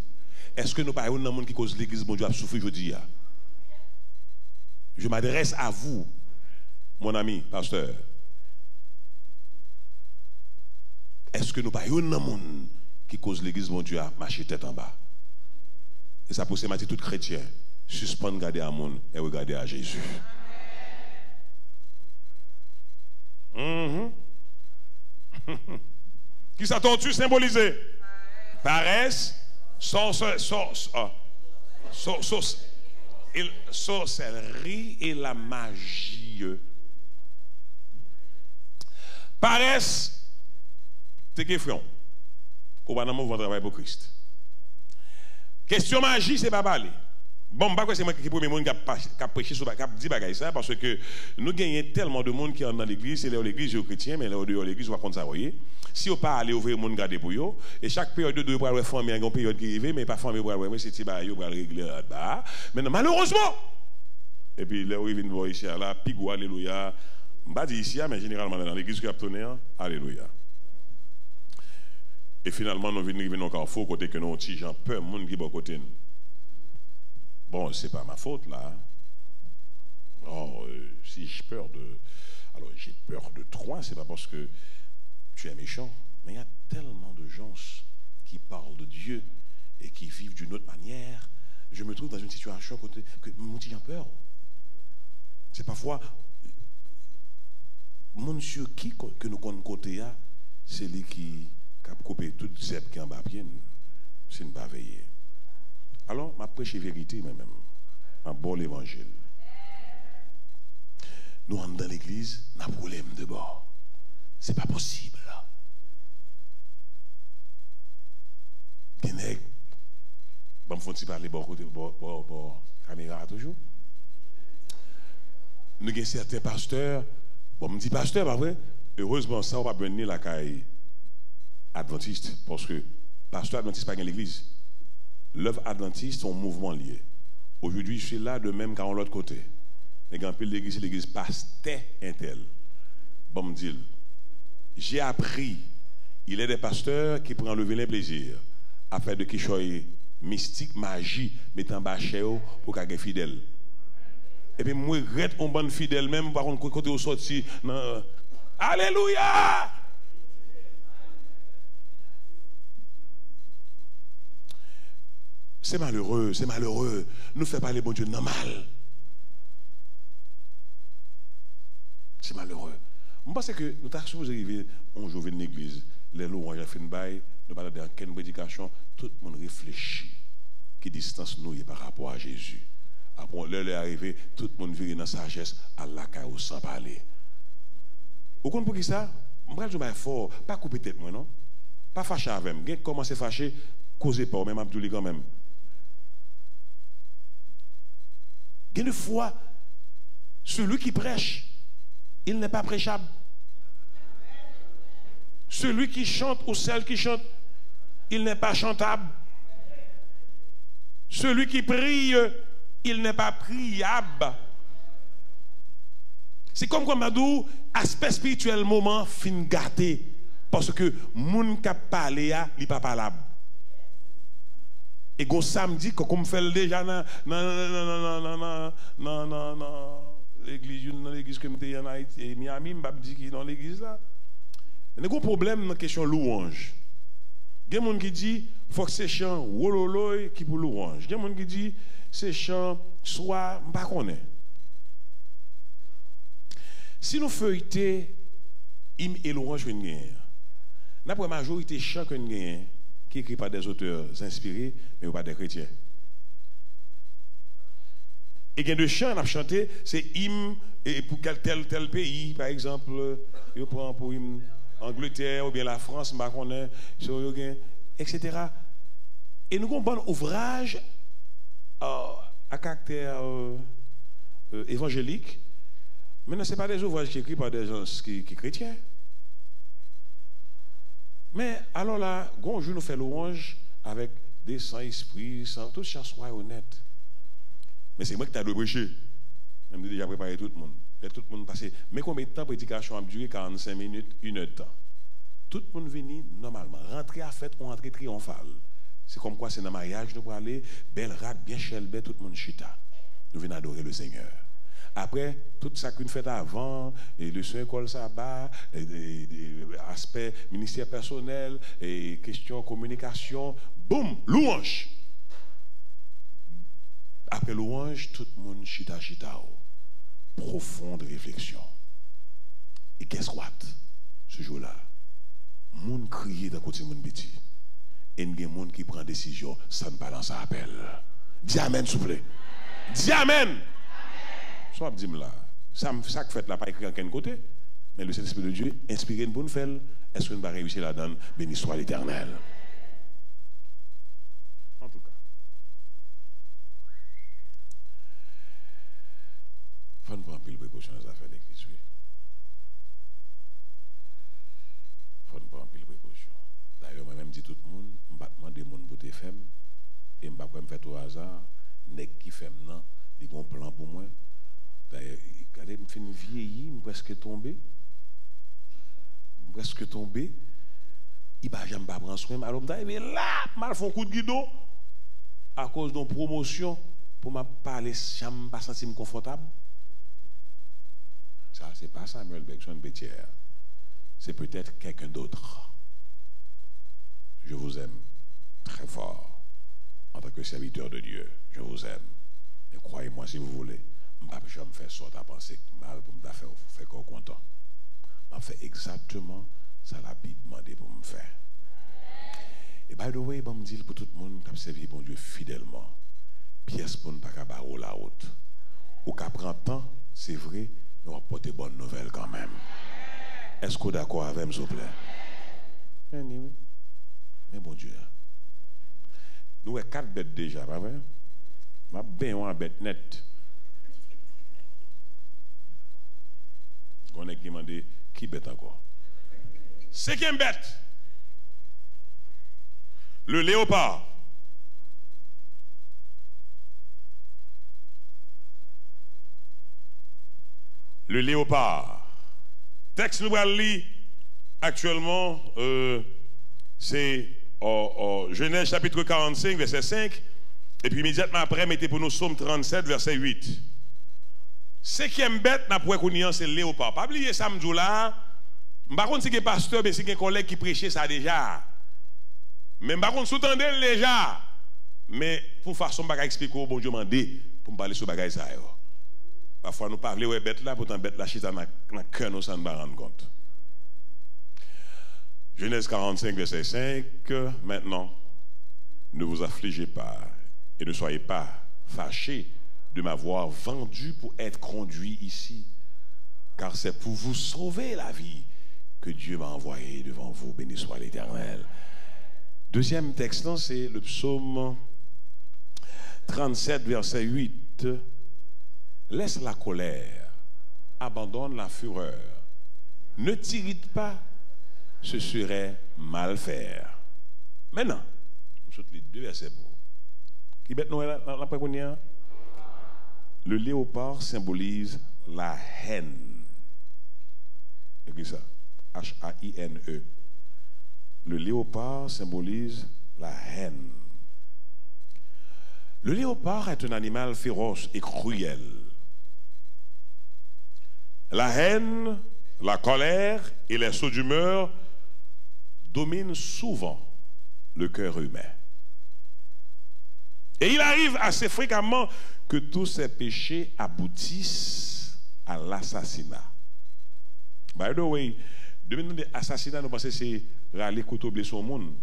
Est-ce que nous parlons d'un monde qui cause l'église, bon Dieu, a souffert aujourd'hui? Je m'adresse à vous, mon ami, pasteur. Est-ce que nous parlons d'un monde qui cause l'église, bon Dieu, a marché tête en bas? Et ça pousse tout chrétien. Suspendre, regarder à monde et regarder à Jésus. Qui s'attend-tu symboliser? Paresse, sorcellerie et la magie. Paresse, c'est qui front? Qu'on va dans mon travail pour Christ. Question magie, c'est pas parler. Bon, pas que c'est moi qui premier monde qui a prêché sur qui a dit bagaille ça parce que nous gagnons tellement de monde qui est dans l'église, c'est là l'église aux chrétiens mais là dehors l'église on va prendre ça voyez. Si on pas aller ouvrir monde garder pour eux et chaque période de pour avoir famille une période qui arrive mais pas famille pour avoir c'est ba yo pour régler là. Maintenant malheureusement et puis là ils viennent voir ici là pigo alléluia. On pas dire ici mais généralement dans l'église qui a tourné alléluia. Et finalement nous venons encore faux côté que nous petit gens peur monde qui bon côté nous. Bon, c'est pas ma faute là. Oh, si j'ai peur de. Alors, j'ai peur de toi, c'est pas parce que tu es méchant. Mais il y a tellement de gens qui parlent de Dieu et qui vivent d'une autre manière. Je me trouve dans une situation côté que mon petit a peur. C'est parfois. Monsieur qui que nous connaissons côté, c'est lui qui a coupé toute zèbre qui est en bas pied. C'est une baveillée. Alors, je prêche la vérité moi-même. Un bon évangile. Nous rentrons dans l'église, nous avons un problème de bord. Ce n'est pas possible. Des bon, faut parler bord caméra toujours. Nous avons certains pasteurs. Bon, me dit pasteur, pas vrai? Heureusement, ça, on va venir la caille adventiste. Parce que pasteur adventiste pas dans l'église. L'œuvre adventiste sont mouvement lié. Aujourd'hui, je suis là de même qu'à l'autre côté. Mais quand l'église pasteur intel. Bon, me dit, j'ai appris, il y a des pasteurs qui prennent lever les plaisirs à faire de quelque chose mystique, magie, mettant bas chez eux pour qu'ils soient fidèles. Et puis, moi, je regrette un bon fidèle, même par contre, côté au sorti. Alléluia! C'est malheureux, c'est malheureux. Nous faisons pas les bons Dieu normal. C'est malheureux. Je pense que nous avons supposé arriver un jour dans l'église, les louanges ont fait une baille, nous parlons dans quelle prédication, tout le monde réfléchit qui distance nous par rapport à Jésus. Après, l'heure est arrivée, tout le monde vient dans sa sagesse, à la caille sans parler. Vous comprenez pour qui ça? Je vais dire fort, pas couper tête moi, non? Pas fâcher avec moi. Commencez à fâcher, causez pas, même Abdouli quand même. Une fois, celui qui prêche, il n'est pas prêchable. Celui qui chante ou celle qui chante, il n'est pas chantable. Celui qui prie, il n'est pas priable. C'est comme quand Madou, aspect spirituel, moment, fin gâté. Parce que moun qui parle, il n'est pas parlable. Et go samedi, comme fait déjà, l'église, dans l'église que je en Haïti, et Miami, je ne dis pas dans l'église là. Mais il y a un problème dans la question louange. Il y a des gens qui disent faut que c'est chant wololoy qui pour louange. Il y a des gens qui disent c'est chant soit pas connaît. Si nous feuilletons hymne et louange que nous avons, la majorité chant que nous avons qui est écrit par des auteurs inspirés mais pas des chrétiens. Et il y a deux chants à chanter, c'est hymne et pour tel pays, par exemple, je prends pour hymne Angleterre ou bien la France, etc. Et nous avons un bon ouvrage à caractère évangélique, mais ce n'est pas des ouvrages qui sont écrits par des gens qui sont chrétiens. Mais alors là, bonjour, nous faisons louange avec des saints-esprits, tout chant soit honnête. Mais c'est moi qui t'ai dû prêcher. Je me déjà préparé tout le monde. Tout le monde passé. Mais combien de temps prédication a duré? 45 minutes, 1 heure de temps. Tout le monde vient normalement. Rentrer à fête ou rentrer triomphale. C'est comme quoi c'est dans le mariage, nous pour aller, belle rate, bien chelbée, tout le monde chita. Nous venons adorer le Seigneur. Après, tout ça qu'une fête avant, et le soin école sabbat, aspect ministère personnel, et question communication, boum, louange. Après louange, tout le monde chita. Profonde réflexion. Et qu'est-ce que ce jour-là? Moun crié dans côté moun petit. Et il y a des gens qui prennent décision sans ne pas lancer appel. Dis amen, s'il vous plaît. Dis amen. Soit dis là. Ça que fait là pas écrit en quel côté. Mais le Saint-Esprit de Dieu inspiré une bonne faire. Est-ce qu'on va réussir là-dedans? Béni soit l'Éternel. En tout cas. Il faut nous prendre pile précaution dans les affaires d'écriture. Il faut nous prendre pile précaution. D'ailleurs, moi-même dis tout le monde, je ne vais pas demander mon pour te faire. Et je ne vais pas me faire au hasard. Nèg qui fait non, il y a un plan pour moi. D'ailleurs, quand je suis vieilli, je suis presque tombé. Il ne va jamais prendre soin. Alors, je dis, là, je fais un coup de guidon à cause d'une promotion pour ne pas aller, je ne pas sentir confortable. Ça, ce n'est pas Samuel Bergson Bétière. C'est peut-être quelqu'un d'autre. Je vous aime très fort en tant que serviteur de Dieu. Je vous aime. Mais croyez-moi, si vous voulez, je ne vais jamais faire sorte à penser mal pour me faire qu'on content. Je vais faire exactement ça la Bible demande pour me faire. Et by the way, je me dis pour tout le monde qui a servi bon Dieu fidèlement, pièce pour ne pas qu'à barrer la route. Ou qu'à prendre temps, c'est vrai, nous allons porter bonne nouvelle quand même. Est-ce que vous êtes d'accord avec moi, s'il vous plaît? Oui. Mais bon Dieu. Nous avons 4 bêtes déjà, pas vrai? Je vais bien une bête nette. On a demandé qui bête encore? 5e bête. Le léopard. Le léopard. Texte nous allons lire actuellement, c'est Genèse chapitre 45, verset 5. Et puis immédiatement après, mettez pour nous Psaume 37, verset 8. 5e bête, c'est le léopard. Pas oublier samedi là. Par contre, si un pasteur, mais si un collègue qui prêchait ça déjà. Mais par contre, sous-tendez déjà. Mais pour façon, je vais expliquer au bon Dieu mandé pour me parler sur bagage ça. Parfois, nous parlons de bête là, pourtant bête là, chita dans le cœur, nous, ça ne va rendre compte. Genèse 45, verset 5. Maintenant, ne vous affligez pas et ne soyez pas fâchés de m'avoir vendu pour être conduit ici, car c'est pour vous sauver la vie que Dieu m'a envoyé devant vous. Béni soit l'Éternel. Deuxième texte, c'est le psaume 37, verset 8. Laisse la colère, abandonne la fureur, ne t'irrite pas, ce serait mal faire. Maintenant, nous sommes les 2 versets pour. Qui bête nous la préconia? Le léopard symbolise la haine. Écris ça. H-A-I-N-E. Le léopard symbolise la haine. Le léopard est un animal féroce et cruel. la haine, la colère et les sauts d'humeur dominent souvent le cœur humain. Et il arrive assez fréquemment que tous ces péchés aboutissent à l'assassinat. By the way, de assassinat, nous pensons que c'est râler couteau blesser au monde.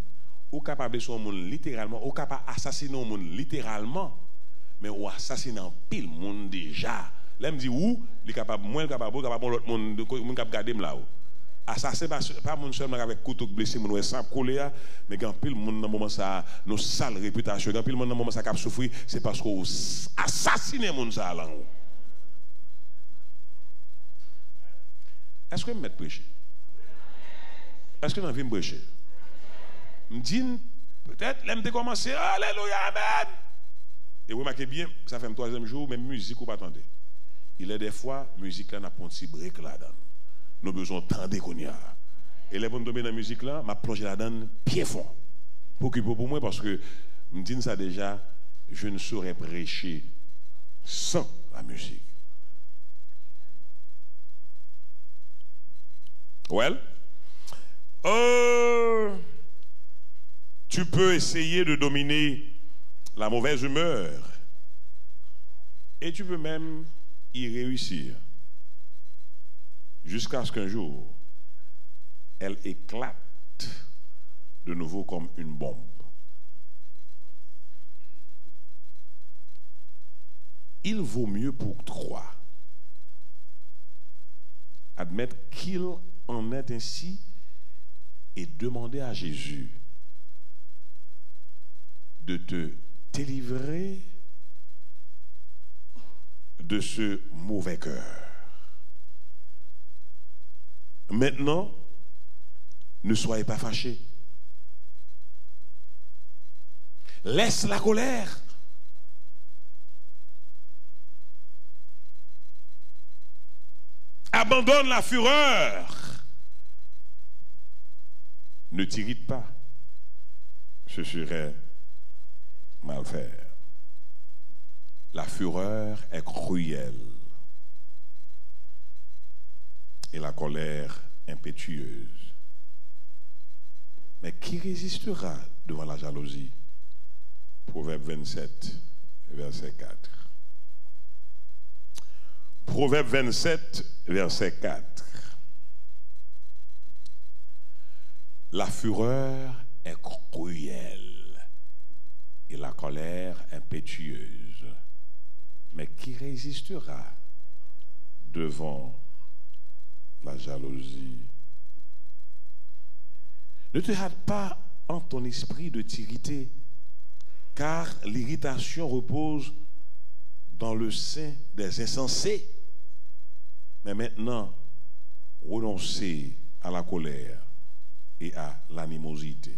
Ou capable blesser au monde littéralement, ou capable assassiner au monde littéralement, mais ou assassiner en pile monde déjà. Là, me dit où, il est capable, moi, capable l'autre monde, capable garder là. Assassin pas mon seulement avec couteau blessé mon sans coller mais quand pile monde dans moment ça nos sales réputation quand pile monde dans moment ça cap souffrir c'est parce qu'on assassiner monde ça là. Est-ce que me mettre prêcher? Est-ce que vous avez envie de prêcher? Me dit peut-être l'aime de commencer alléluia amen. Et vous remarquez bien ça fait le 3e jour même musique ou pas attendez. Il est des fois musique là n'a pas un petit break là-dedans. Nous avons besoin de temps qu'on y a. Et les bonnes tomber dans la musique là, m'a plongé là-dedans pied fond. Pour moi, parce que me dis ça déjà, je ne saurais prêcher sans la musique. Well, tu peux essayer de dominer la mauvaise humeur et tu peux même y réussir. Jusqu'à ce qu'un jour, elle éclate de nouveau comme une bombe. Il vaut mieux pour toi admettre qu'il en est ainsi et demander à Jésus de te délivrer de ce mauvais cœur. Maintenant, ne soyez pas fâchés. Laisse la colère. Abandonne la fureur. Ne t'irrite pas. Ce serait mal faire. La fureur est cruelle. Et la colère impétueuse. Mais qui résistera devant la jalousie? Proverbe 27, verset 4. Proverbe 27, verset 4. La fureur est cruelle et la colère impétueuse. Mais qui résistera devant la jalousie? Ne te hâte pas en ton esprit de t'irriter, car l'irritation repose dans le sein des insensés. Mais maintenant, renoncez à la colère et à l'animosité.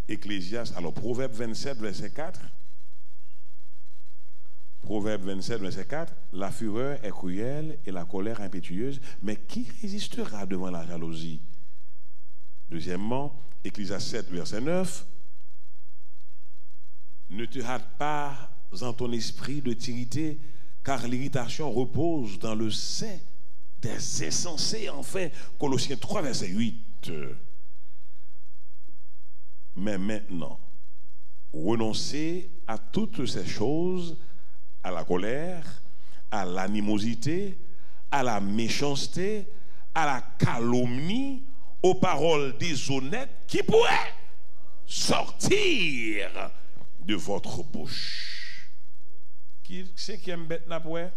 Ecclésiaste, alors Proverbe 27, verset 4. Proverbe 27, verset 4. La fureur est cruelle et la colère impétueuse, mais qui résistera devant la jalousie? Deuxièmement, Ecclésiaste 7, verset 9. Ne te hâte pas en ton esprit de t'irriter, car l'irritation repose dans le sein des insensés. Enfin, Colossiens 3, verset 8. Mais maintenant, renoncez à toutes ces choses, à la colère, à l'animosité, à la méchanceté, à la calomnie, aux paroles déshonnêtes qui pourraient sortir de votre bouche. Qui c'est qui aime bête n'a pas?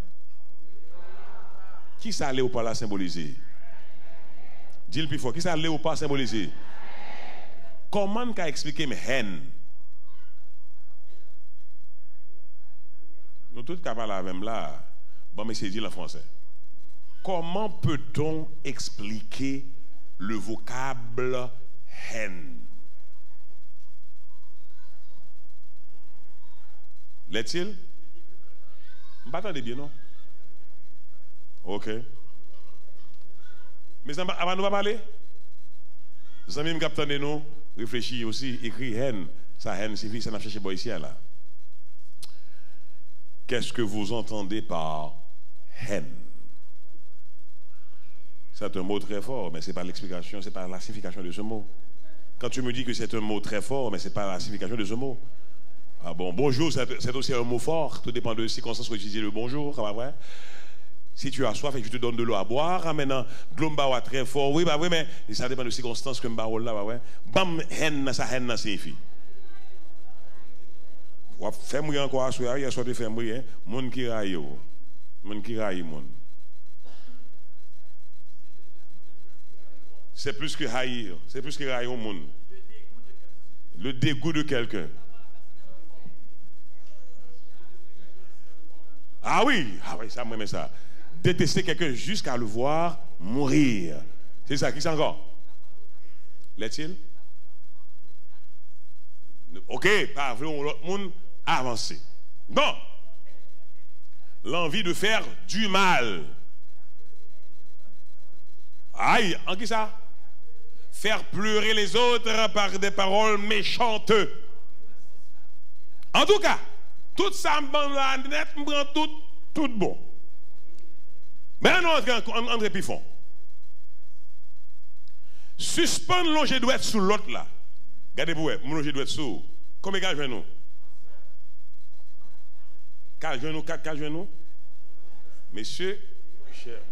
Qui ça allait ou pas la symboliser? Dis-le plus fort. Qui ça allait ou pas symboliser? Comment qu'a expliqué mes haine? Nous tous capables avec là. Bon, mais c'est dit en français. Comment peut-on expliquer le vocable haine? L'est-il? Vous m'entendez bien, non? Ok. Mais avant de parler, les amis me nous réfléchir aussi, écrit haine. Ça haine, c'est ça n'a cherché pas ici là. Qu'est-ce que vous entendez par haine? C'est un mot très fort, mais ce n'est pas l'explication, ce n'est pas la signification de ce mot. Quand tu me dis que c'est un mot très fort, mais ce n'est pas la signification de ce mot. Ah bon, bonjour, c'est aussi un mot fort. Tout dépend de circonstances où utiliser le bonjour, c'est pas vrai? Si tu as soif et que je te donne de l'eau à boire, ah, maintenant, de l'eau très fort, oui, bah oui, mais ça dépend de circonstances que je parle là, bah ouais. Bam, haine, ça haine, c'est fille. Fais-moi encore à soi, il y a soit de fais-moi, hein. Mon qui raille, mon. C'est plus que haïr, c'est plus que haïr au monde. Le dégoût de quelqu'un. Ah oui, ça me met ça. Détester quelqu'un jusqu'à le voir mourir. C'est ça, qui c'est encore? L'est-il? Ok, pas l'autre monde avancer. Non. L'envie de faire du mal. Aïe, en qui ça? Faire pleurer les autres par des paroles méchantes. En tout cas, tout ça me prend tout bon. Mais non, André Pifon. Suspendre l'ongé doit être sous l'autre là. Regardez pour vous, mon l'ongé doit être sous. Combien de genoux? 4 genoux, 4 genoux. Messieurs,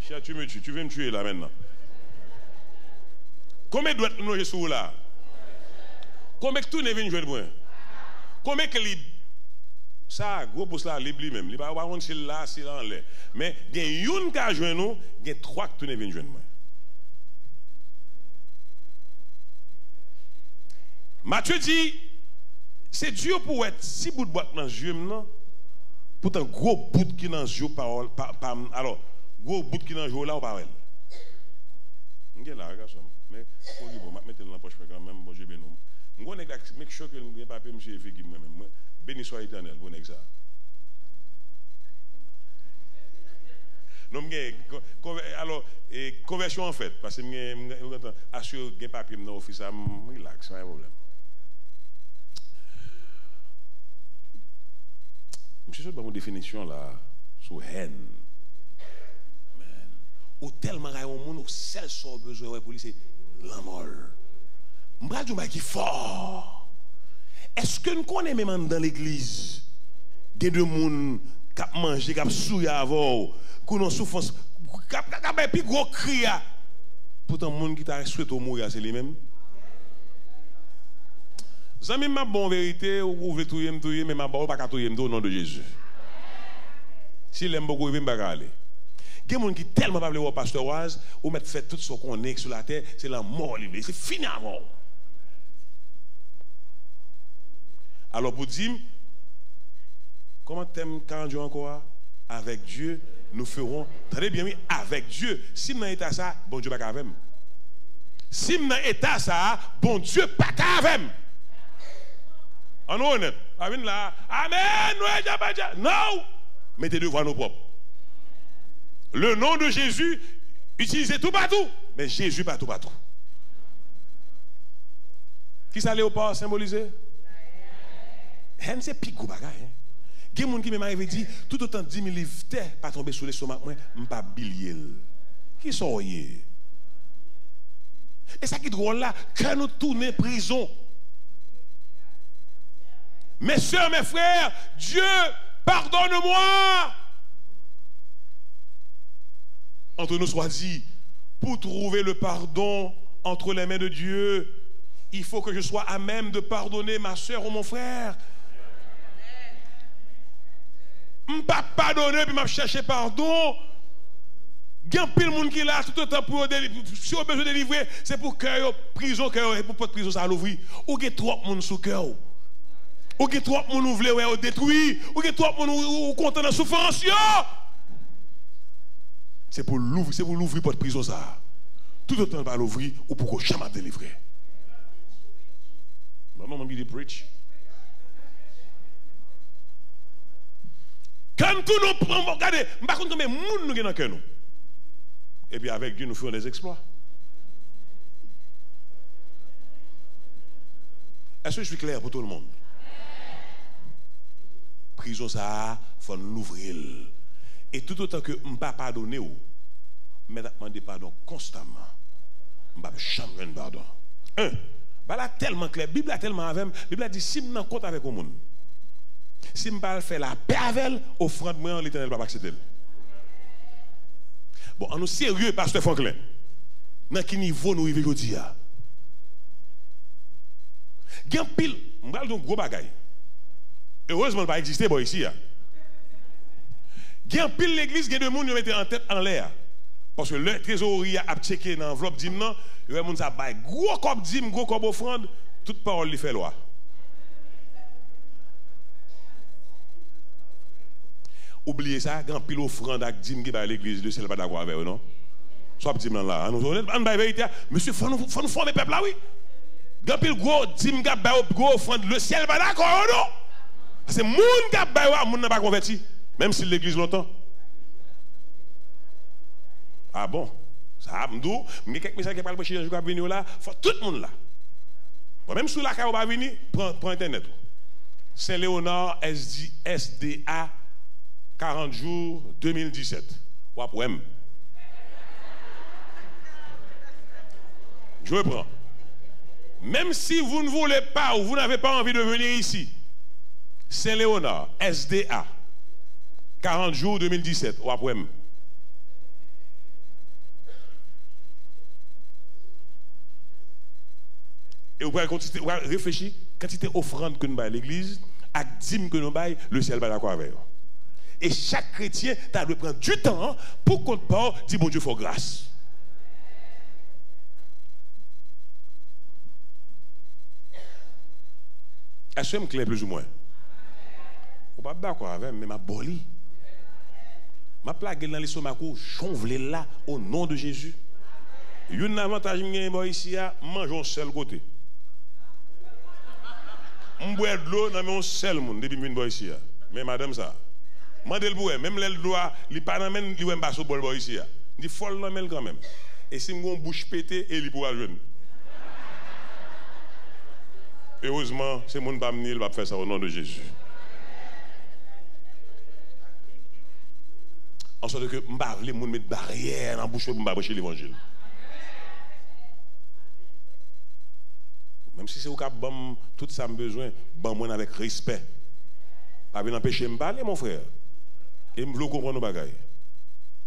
cher, tu me tues, tu veux me tuer là maintenant. Combien doit être l'ongé sous là? Combien de tout n'est venu jouer de moi? Combien de libre? Ça, gros pour cela, libre lui-même. Il va avoir un s'il là, s'il en l'air. Mais il y a une qui a joué nous, il y a 3 qui ne viennent jouer moi. Matthieu dit, c'est dur pour être si bout de boîte dans le jeu, non? Pour un gros bout qui dans le jeu, alors, gros bout qui dans le jeu là ou pas? Je suis là, regarde ça. Mais, pour je vais mettre dans la poche quand même, bon, je vais nous. Je vais make sure que je ne pas me faire moi-même. Béni soit éternel, bon ça. Non, alors, conversion en fait, parce que je assure que papier dans l'office, je relax, pas de problème. Je suis dans une définition là, sur haine. Ou tellement il y a un monde où seul son besoin pour lui, c'est la mort. Je vais dire qui est fort. Est-ce que nous connaissons même dans l'église des deux personnes qui ont mangé, qui ont souillé avant, qui ont souffrance, qui ont un plus gros cri? Pourtant, le monde qui t'a souhaité mourir, c'est lui-même. Zami ma bonne vérité, ou vous touyer, mais ma bonne pas touyer au nom de Jésus. S'il aime beaucoup, il va pas aller. Il y a des gens qui tellement pas voir pasteur Oise, ou mettre fait tout ce qu'on est sur la terre, c'est la mort libre, c'est fini avant. Alors pour dire, comment t'aimes 40 jours encore? Avec Dieu, nous ferons très bien, oui, avec Dieu. Si nous état ça, bon Dieu pas avec. Si nous état ça, bon Dieu pas avec. On est honnête. Amen là. Amen. Non. Mettez devant nos propres. Le nom de Jésus, utilisez tout partout, mais Jésus partout. Qui ça léopard symbolisé? C'est plus gros bagage. Il y a des gens qui m'ont dit, tout autant 10 000 livres, pas tomber sur les sommets, je ne pas bilier. Qui sont Et ça qui est drôle là, quand nous tournons prison. Mes soeurs, mes frères, Dieu, pardonne-moi. Entre nous soit dit, pour trouver le pardon entre les mains de Dieu, il faut que je sois à même de pardonner ma soeur ou mon frère. Je ne peux pas pardonner puis je chercher pardon. Il y a pile de monde qui est là tout le temps pour si on a besoin de délivrer, c'est pour cœur, prison, cœur, et pour pas de prison, ça l'ouvrir. Ou il y a trop de monde sous cœur. Ou il y a trop de monde qui veulent détruire. Ou il y a trop de monde qui sont contents de la souffrance. C'est pour l'ouvrir pour de prison, ça. Tout le temps, pas l'ouvrir ou pour qu'on jamais délivrer. Maman m'a dit preach. Quand nous prenons, regardez, par contre, mais nous nous dans cœur nous. Et puis avec Dieu, nous faisons des exploits. Est-ce que je suis clair pour tout le monde? Prison ça, il faut l'ouvrir. Et tout autant que je ne peux pas pardonner, mais demander pardon constamment. Je ne vais jamais pardon. Là tellement clair, la Bible a tellement avec, la Bible a dit si je n'en compte avec le monde, si je ne pas faire la paix avec elle, offrande moi l'Éternel ne va pas accepter. Bon, on nous sérieux, pasteur Franklin. Dans quel niveau nous vivons aujourd'hui? Il y a un pile, je vais dire un gros bagage. Heureusement, il ne va pas exister ici. Il y a un pile l'église, il y a deux personnes qui mettent en tête en l'air. Parce que le trésorier a checké dans l'enveloppe d'hymne, il y a des gens qui ont gros comme d'hymne, gros comme offrande, toute parole lui fait loi. Oubliez ça, quand pile offrande avec d'hymne qui va à l'église, le ciel pas d'accord avec eux, non? Soit d'hymne là, nous honnête, on va vérité, monsieur, faut nous former peuple là, oui. Quand pile gros d'hymne qui va gros offrande, le ciel pas d'accord, non? C'est moun qui va moun n'a pas converti, même si l'église longtemps. Ah bon? Ça me dit, il y a quelques messages qui parlent de Jésus qui va venir là, il faut tout le monde là. Bon, même si la carte va venir, prends Internet. Saint-Léonard SDA 40 jours 2017. Ou après, je reprends. Même si vous ne voulez pas ou vous n'avez pas envie de venir ici, Saint-Léonard SDA 40 jours 2017. Ou après, et vous pouvez réfléchir, quantité offrande que nous baillons à l'église, à dîme que nous baillons, le ciel va d'accord avec. Et chaque chrétien, tu dois prendre du temps pour qu'on te parle, dire bon Dieu, il faut grâce. Est-ce que je clair plus ou moins? On ne pas d'accord avec, mais ma boli. Ma plague dans les somacos, j'envle là au nom de Jésus. Il y a un avantage ici, mangeons seul côté. On boit de l'eau dans mon seul monde depuis une boy ici. Mais madame ça. Mandel boue même l'aile doit li pas dans men li wem basso bol boy ici. Dit folle dans quand même. Et si mon bouche pété et li pourra jeune. Heureusement, c'est mon pas venir, il va faire ça au nom de Jésus. En sorte que m'pa vle moun mettre barrière dans bouche pour m'pa prêcher l'évangile. Même si c'est au cas bon tout ça me besoin, bon moi avec respect. Pas bien empêcher me parler mon frère. Et me vle comprendre nos bagailles.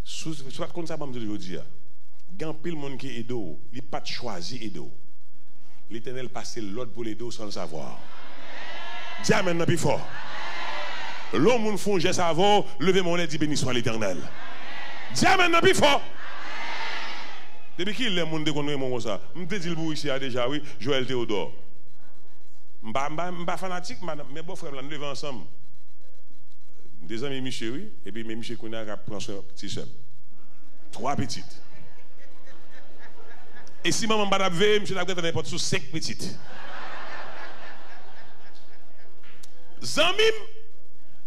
Soit comme ça me dire aujourd'hui. Gan pile monde qui aide, il pas choisi aide. L'Éternel passe l'autre pour l'aider sans le savoir. Dis amen plus fort. L'homme moun font geste avant, levez mon nez dit béni soit l'Éternel. Dis amen plus fort. Depuis qu'il est monde déconné mon ça. M'te dit le ici déjà oui, Joël Théodore. M'pa fanatique madame, mes beaux frères là nous levons ensemble. Des amis monsieur oui, et puis mes monsieur connaît a prend son petit sœur. 3 petites. Et si maman m'a veillé, monsieur n'a pas n'importe sous 5 petites. Zamim,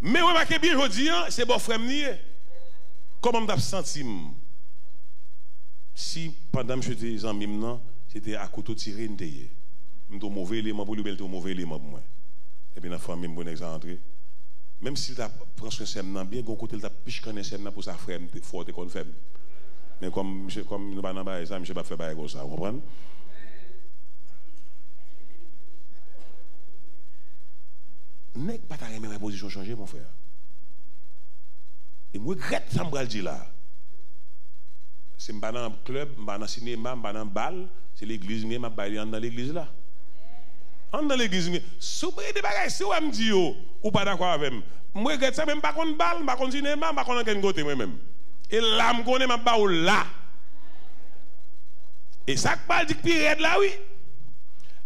mais remarquez bien aujourd'hui, c'est bon frère nié. Comment m'a senti si pendant que j'étais Zamim non, c'était à couteau tiré n'était. M'to mauvais élément pour lui, m'to mauvais élément pour moi. Et puis dans famille bon exemple. Même s'il t'a pris son semnan bien, gon côté il t'a piche connait semnan pour sa frère forte qu'on fait. Mais comme nous pas dans bail ça, monsieur pas faire bail comme ça, vous comprenez? N'est pas ta même position changer mon frère. Et moi regrette ça me dire là. C'est pas dans club, pas dans cinéma, pas dans bal, c'est l'église mais m'a bail dans l'église là. En dans l'église mais souper des bagages si on me dit ou pas d'accord avec moi regrette ça même pas contre bal, pas contre cinéma, pas contre quel côté moi même. Et là, je connais ma baoule là. Et ça que dit que là, oui.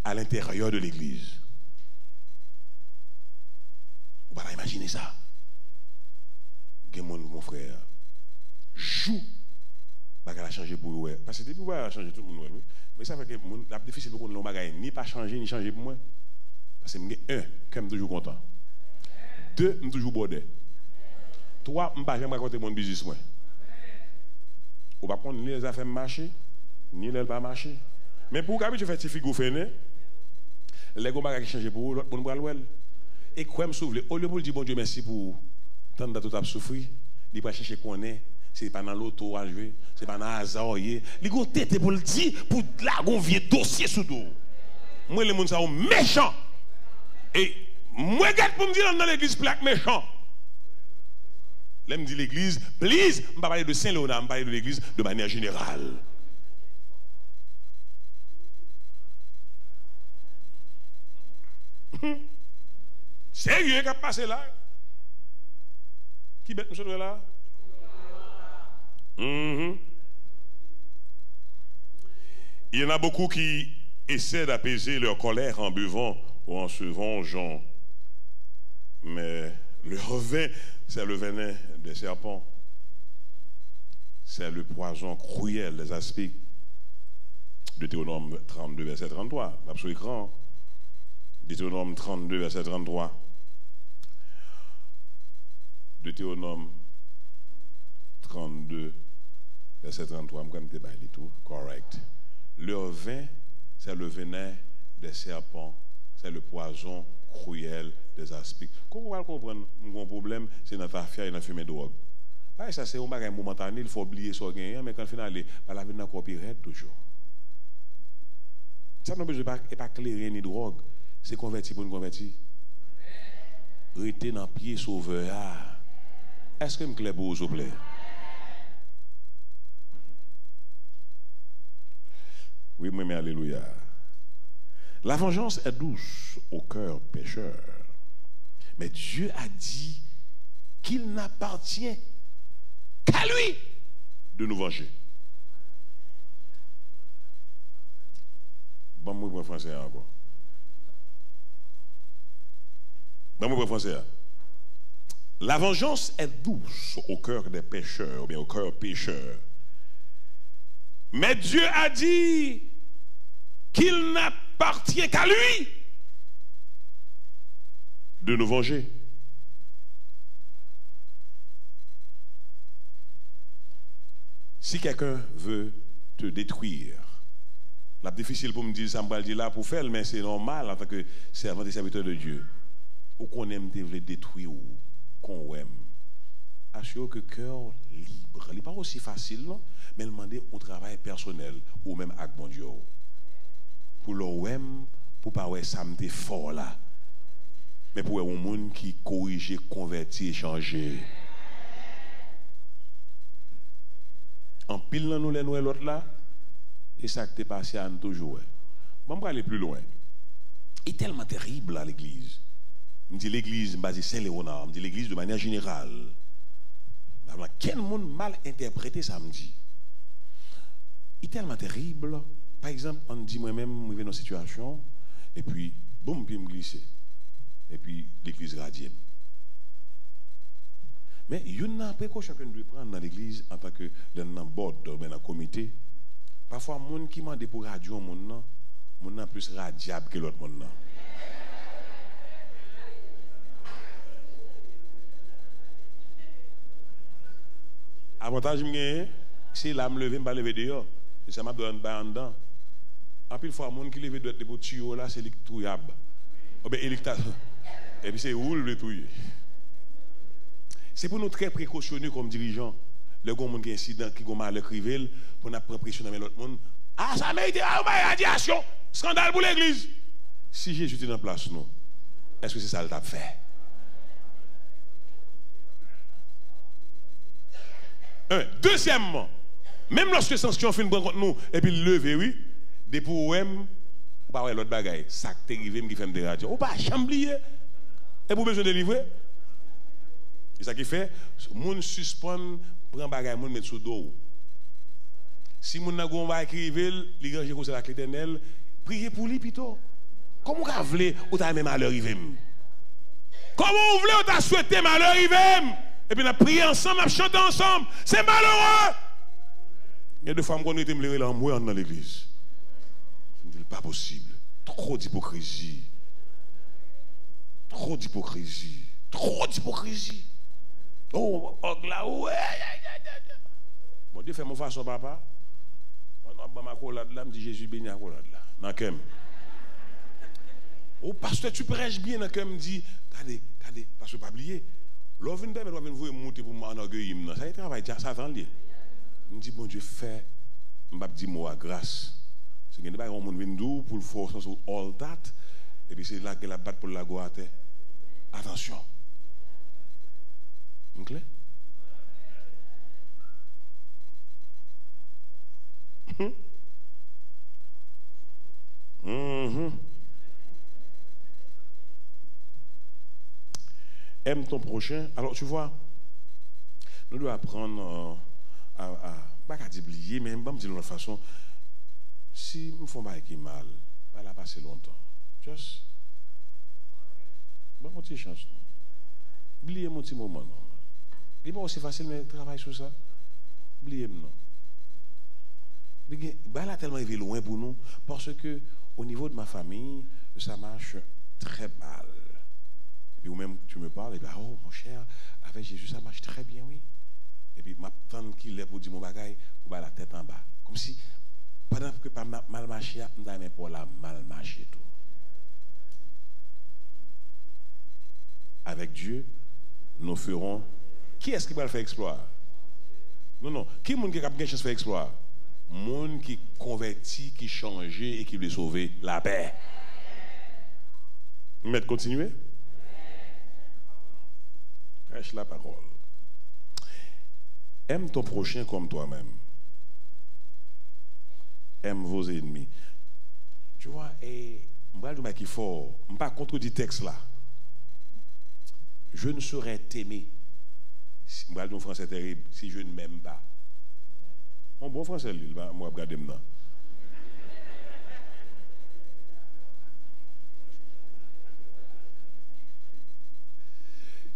À l'intérieur de l'église. Vous ne pouvez pas imaginer ça. Mon frère, joue. Il a changé pour vous. Parce que depuis, il a changé tout le monde. Mais ça fait que c'est difficile pour nous ne ni pas changer, ni changer pour moi. Parce que, un, je suis toujours content. Deux, je suis toujours bordé. Trois, je ne peux pas jamais raconter mon business. Ou pas prendre ni les affaires marcher, ni les pas marcher. Mais pour que tu fasses tes figures fainées, les gars qui changent pour l'autre monde pour le et quoi me sauver. Au lieu de dire bon Dieu merci pour tant de tout a souffrir, il va chercher qu'on est Ce n'est pas dans l'auto à jouer, ce n'est pas dans le hasard. Il y a tête pour le dire, pour là, on vient dossier sous dos. Moi, les gens sont méchants. Et moi, je pour me dire dans l'église plaque méchant. Là, je me dis l'église, please, je ne vais pas parler de Saint-Léonard, je vais parler de l'église de manière générale. Sérieux, qu'est-ce qui passe là? Qui bête monsieur là? Il y en a beaucoup qui essaient d'apaiser leur colère en buvant ou en se vengeant. Mais leur vin, c'est le venin des serpents. C'est le poison cruel des aspics. Deutéronome 32, verset 33. Sur l'écran. Deutéronome 32, verset 33. Deutéronome 32, verset 33. Je vais vous tout. Correct. Leur vin, c'est le venin des serpents. C'est le poison cruel des aspics. Comment on va comprendre mon problème? C'est notre affaire et notre fumée de drogue. Ça, c'est un bagage momentané, il faut oublier ce qu'il y a, mais quand finalement, la vie n'a pas pire toujours. Ça n'a pas clair ni drogue. C'est converti pour nous convertir. Rester dans le pied sauveur. Est-ce que je me claire pour vous, s'il vous plaît? Oui, mais alléluia. La vengeance est douce au cœur pécheur. Mais Dieu a dit qu'il n'appartient qu'à lui de nous venger. Bon, moi, pour français encore. Bon, moi, pour français. La vengeance est douce au cœur des pécheurs, ou bien au cœur pécheur. Mais Dieu a dit qu'il n'appartient qu'à lui de nous venger. Si quelqu'un veut te détruire, c'est difficile pour me dire ça, me dire là pour faire, mais c'est normal en tant que servant et serviteur de Dieu. Ou qu'on aime te détruire ou qu'on aime. Assure que cœur libre. Il n'est pas aussi facile, non? Mais demander au travail personnel ou même avec mon Dieu. Pour l'OM, pour pas ouais ça me fort là. Mais pour un monde qui corrige, convertit, changer. En pile nous les nous l'autre là. Et ça qui t'est passé à nous toujours. Bon, on va aller plus loin. Il est tellement terrible à l'église. Je dis l'église basée Saint-Léonard, je dis l'église de manière générale. Quel monde mal interprété ça me dit. Il est tellement terrible. Par exemple, on dit moi-même, je vais dans une situation, et puis, boum, puis je me glisse. Et puis, l'église radienne. Mais il y a une précaution que nous devons prendre dans l'église en tant que dans board, dans le comité. Parfois, les gens qui demandent pour radio, les gens plus radiable que l'autre monde. Avantage, c'est là, je me lever, je me lever dehors. Et ça m'a donné un dedans. En plus, fois, les gens qui lèvent de tuyaux là, c'est l'électroyable. Et puis, c'est où le tuyau? C'est pour nous très précautionneux comme dirigeants. Le gens qui ont un incident, qui ont mal écrivé, pour nous prendre pression dans l'autre monde. Ah, ça m'a été une radiation. Scandale pour l'église. Si Jésus était en place, non, est-ce que c'est ça le t'a fait? Deuxièmement, même lorsque sanction fait une bonne contre nous, et puis lever, oui, des pour ou pas l'autre bagaille, ça qui arrivé qui fait des radios, ou pas chamblier, et pour besoin de livrer. Et ça qui fait, moun suspend, prend bagaille, moun met sous dos. Si moun n'a pas écrire, li ranger comme ça la l'éternel, priez pour lui plutôt. Comment vous voulez ou t'as même malheur arrivé? Comment vous voulez ou t'as souhaité malheur arrivé? Et puis on a prié ensemble, on a chanté ensemble. C'est malheureux. Il y a deux femmes qui ont été me là moi dans l'église. Je me dis, pas possible. Trop d'hypocrisie. Trop d'hypocrisie. Trop d'hypocrisie. Oh, là, ouais. Bon, Dieu fait mon façon, papa. On a ma collade là, me dit Jésus béni à collade là. Dans quel? Oh, pasteur, tu prêches bien dans quel me dit, regardez, parce que pas oublier. L'offre ne permet pas de vous monter pour m'enorgueillir. Ça y travaille, ça attend lié. Je dis, bon Dieu, fait, je ne dis pas grâce. C'est qu'il n'y a pas de monde qui vient pour le forcer sur all that. Et puis c'est là que la batte pour la goûter. Attention. Vous clair? Aime ton prochain. Alors tu vois, nous devons apprendre pas qu'à oublier, mais pas me dire de l'autre façon. Si nous font pas qui mal, pas la passer longtemps. Juste, bon petite chance. Oubliez mon petit moment. Il n'est pas aussi facile, mais travailler sur ça. Oubliez-moi. Ben là tellement élevé loin pour nous parce que au niveau de ma famille ça marche très mal et puis ou même tu me parles et puis oh mon cher avec Jésus ça marche très bien oui et puis ma tante qui est pour dire mon bagaille ou la tête en bas comme si pendant que pas mal marché on mais pour la mal marché tout avec Dieu nous ferons qui est-ce qui va le faire exploit non qui monde qui a bien chance de faire exploit monde qui converti, qui change et qui veut sauver la paix. Mais continuez. Prêche la parole. Aime ton prochain comme toi-même. Aime vos ennemis. Tu vois, et je vais dire qu'il faut, je ne vais pas contredire texte là. Je ne saurais t'aimer. Je vais dire un français terrible si je ne m'aime pas. Mon bon français, moi, je regarde maintenant.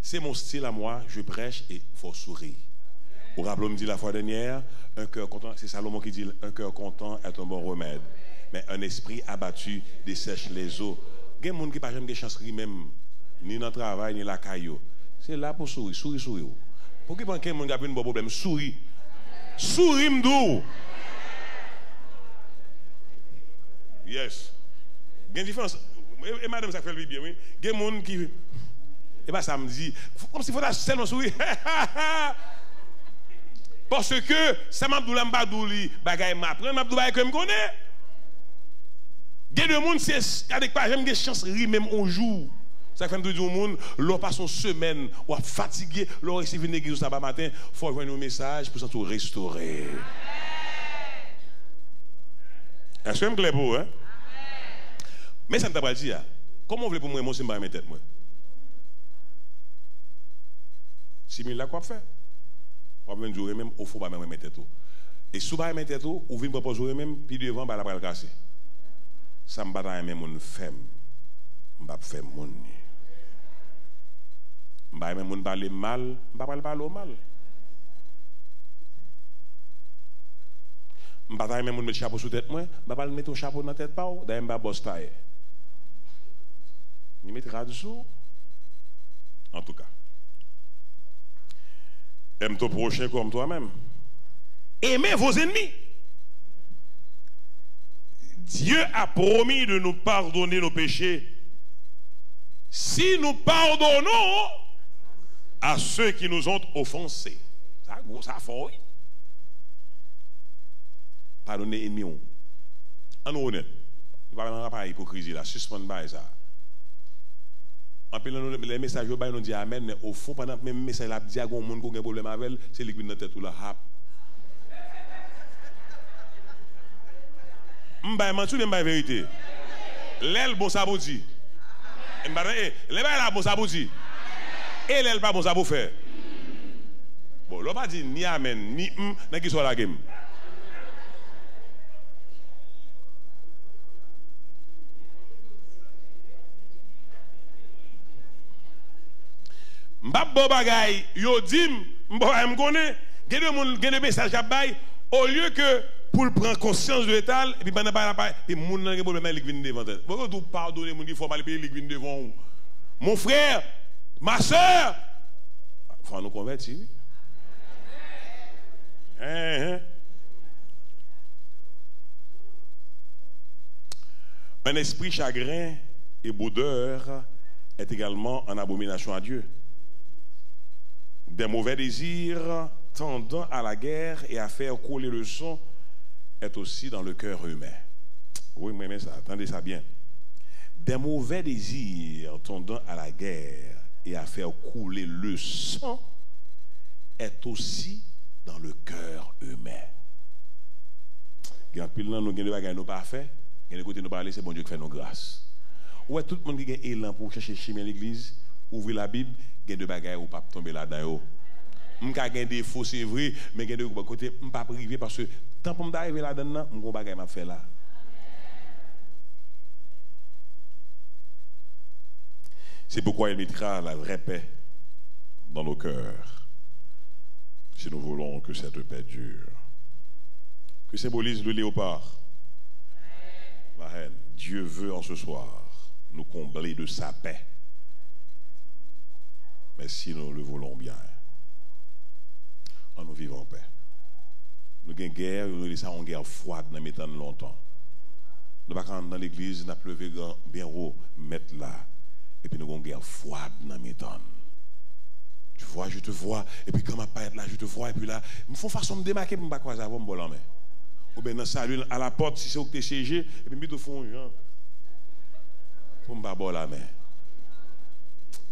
C'est mon style à moi, je prêche et il faut sourire. Au rappel, on me dit la fois dernière, un cœur content, c'est Salomon qui dit, un cœur content est un bon remède. Mais un esprit abattu dessèche les eaux. Il y a des gens qui n'ont pas jamais chance même, ni dans le travail, ni la caillou. C'est là pour sourire, sourire. Pour qui pense qu'il y a des gens qui ont un problème, sourire. Souris m'dou. Yes. Il y a une différence. Et madame, ça fait le bien, oui. Il y a des gens qui. Et bien, ça me dit. Comme s'il faut seulement sourire. Parce que ça m'a dit, m'badouli, bagay m'apprend, m'abdou bagay que me connaît. Il y a des gens qui avec pas j'aime des chances rire même un jour. Ça fait dire au monde, l'on passe une semaine, ou fatigué, l'on receive une église sabbat matin, il faut envoyer un message pour se restaurer. Est-ce que c'est clair pour vous, hein? Mais ça ne t'a pas dit, comment vous voulez pour moi, moi, c'est ma tête, moi? Si vous là, quoi faire? Vous pouvez jouer même au fond, pas même tête. Et si vous ne mettez pas, vous venez pas jouer même, puis devant, la bras le casser. Ça me bat même une femme. Je ne vais pas faire mon. Je ne vais pas parler mal, je ne vais pas parler mal. Je ne vais pas mettre un chapeau sur la tête, je ne vais pas mettre un chapeau dans la tête, d'ailleurs, je ne vais pas bosser. Je mettrai dessous. En tout cas. Aime ton prochain comme toi-même. Aimez vos ennemis. Dieu a promis de nous pardonner nos péchés si nous pardonnons à ceux qui nous ont offensés. Ça faut. Pardonner ennemis. En honnête. Il va pas pas hypocrisie là, suspendre pas ça. En plus les messages nous dit amen mais au fond pendant même message là dit à un monde qui a un problème avec c'est lui qui dans tête ou là hap. M'ba mentir mais m'ba vérité. L'aile bon ça pour dire. M'ba l'aile là bon ça pour dire. Et l'aile pas bon ça pour faire. Bon, l'on pas dit ni amen ni dans qui soit la game. M'ba bon bagay yo dim m'ba m'konne gade message à bay au lieu que pour prendre conscience de l'état et puis pendant pas et moun nan problème avec vinn devant tête. Pourquoi tout pardonner moun qui faut pas payer vinn devant mon frère, ma soeur, faut nous convertir. Un esprit chagrin et boudeur est également en abomination à Dieu. Des mauvais désirs tendant à la guerre et à faire couler le sang est aussi dans le cœur humain. Oui, mais ça, attendez ça bien. Des mauvais désirs tendant à la guerre et à faire couler le sang est aussi dans le cœur humain. Il y a pile là, nous avons des bagages nous parfaits, il y a des côtés nous parler, c'est bon Dieu qui fait nos grâces. Ouais, tout le monde qui a élan pour chercher chemin à l'église, ouvrir la Bible, il y a des bagages où pas tomber là-dedans. Je n'ai pas des défauts, c'est vrai, mais il y a des côtés, je ne pas privé parce que tant pour m'arriver là-dedans, je ne sais pas ce que je fais là. C'est pourquoi il mettra la vraie paix dans nos cœurs, si nous voulons que cette paix dure. Que symbolise le léopard? La haine. Dieu veut en ce soir nous combler de sa paix. Mais si nous le voulons bien, nous vivons en paix. Nous avons une guerre, nous avons une guerre froide dans mettant longtemps. Nous ne pouvons pas dans l'église, nous avons pleuvé bien haut, mettre là. Et puis nous avons une guerre froide dans mettant. Tu vois, je te vois. Et puis quand ma pas être là, je te vois. Et puis là, il me faut façon de me démarquer pour ne pas croiser avant me voler en main. Ou bien dans salut à la porte, si c'est où tu es siégé, et puis me fond, genre. Pour ne pas boire la main.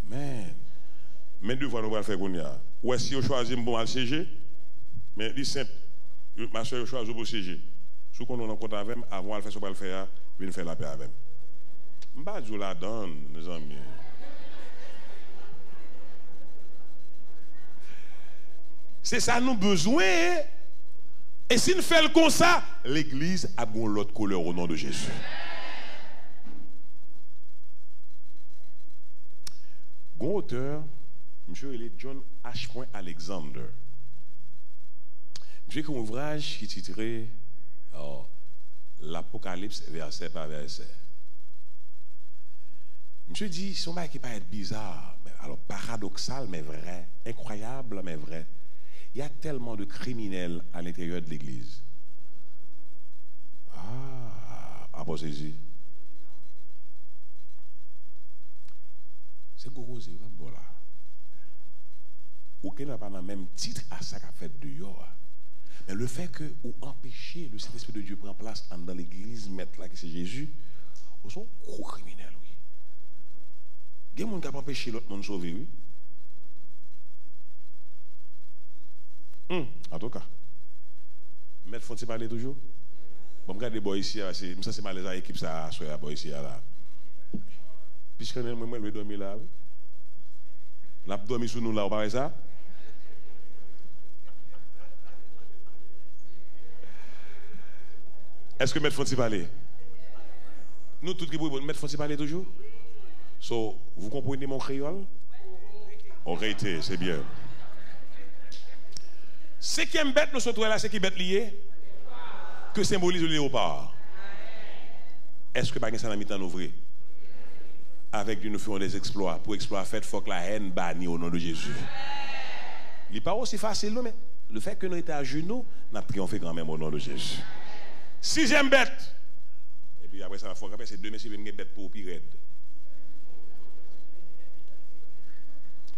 Man. Mais deux fois nous allons faire qu'on y a. Ou est-ce que vous choisissez bon à siéger? Mais c'est simple. Ma soeur choisit pour siéger. Si on est en compte avec, avant de faire ce qu'on va faire, je vais faire la paix avec. Je ne vais pas dire la donne, mes amis. C'est ça nous besoin. Et si nous faisons comme ça, l'église a bon l'autre couleur au nom de Jésus. Bon auteur, monsieur John H. Alexander. J'ai un ouvrage qui est titré L'Apocalypse verset par verset. Monsieur dit, son bail qui peut être bizarre, mais alors paradoxal mais vrai, incroyable mais vrai. Il y a tellement de criminels à l'intérieur de l'église. Ah, bon, c'est gros, c'est bon là. Aucun n'a pas le même titre à ça qu'a fait dehors. Mais le fait que ou empêcher le Saint-Esprit de Dieu prendre place dans l'église, mettre là que c'est Jésus, ils sont gros criminels, oui. Il y a des gens qui n'ont pas empêché l'autre monde de sauver, oui. En tout cas, Maître Fonti parler toujours. Bon, regardez les boys ici, ça c'est malaise à l'équipe, ça, soit boys ici, là. Puisque moi, je vais dormir là, oui. Là, dormir sous nous là, on parle ça. Est-ce que Maître Fonti parler? Nous, tous qui pouvons, Maître Fonti parler toujours? So, vous comprenez mon créole? On réité, c'est bien. Ce qui est bête, nous sommes là, c'est qui est bête lié? Que symbolise le léopard? Est-ce que par exemple, ça n'a mis en ouvrir? Avec nous faisons des exploits. Pour exploits faits, il faut que la haine bannie au nom de Jésus. Il n'est pas aussi facile, mais le fait que nous étions à genoux, nous avons triomphé quand même au nom de Jésus. Sixième bête. Et puis après ça, il faut rappeler, c'est deux messieurs qui sont bêtes pour pire.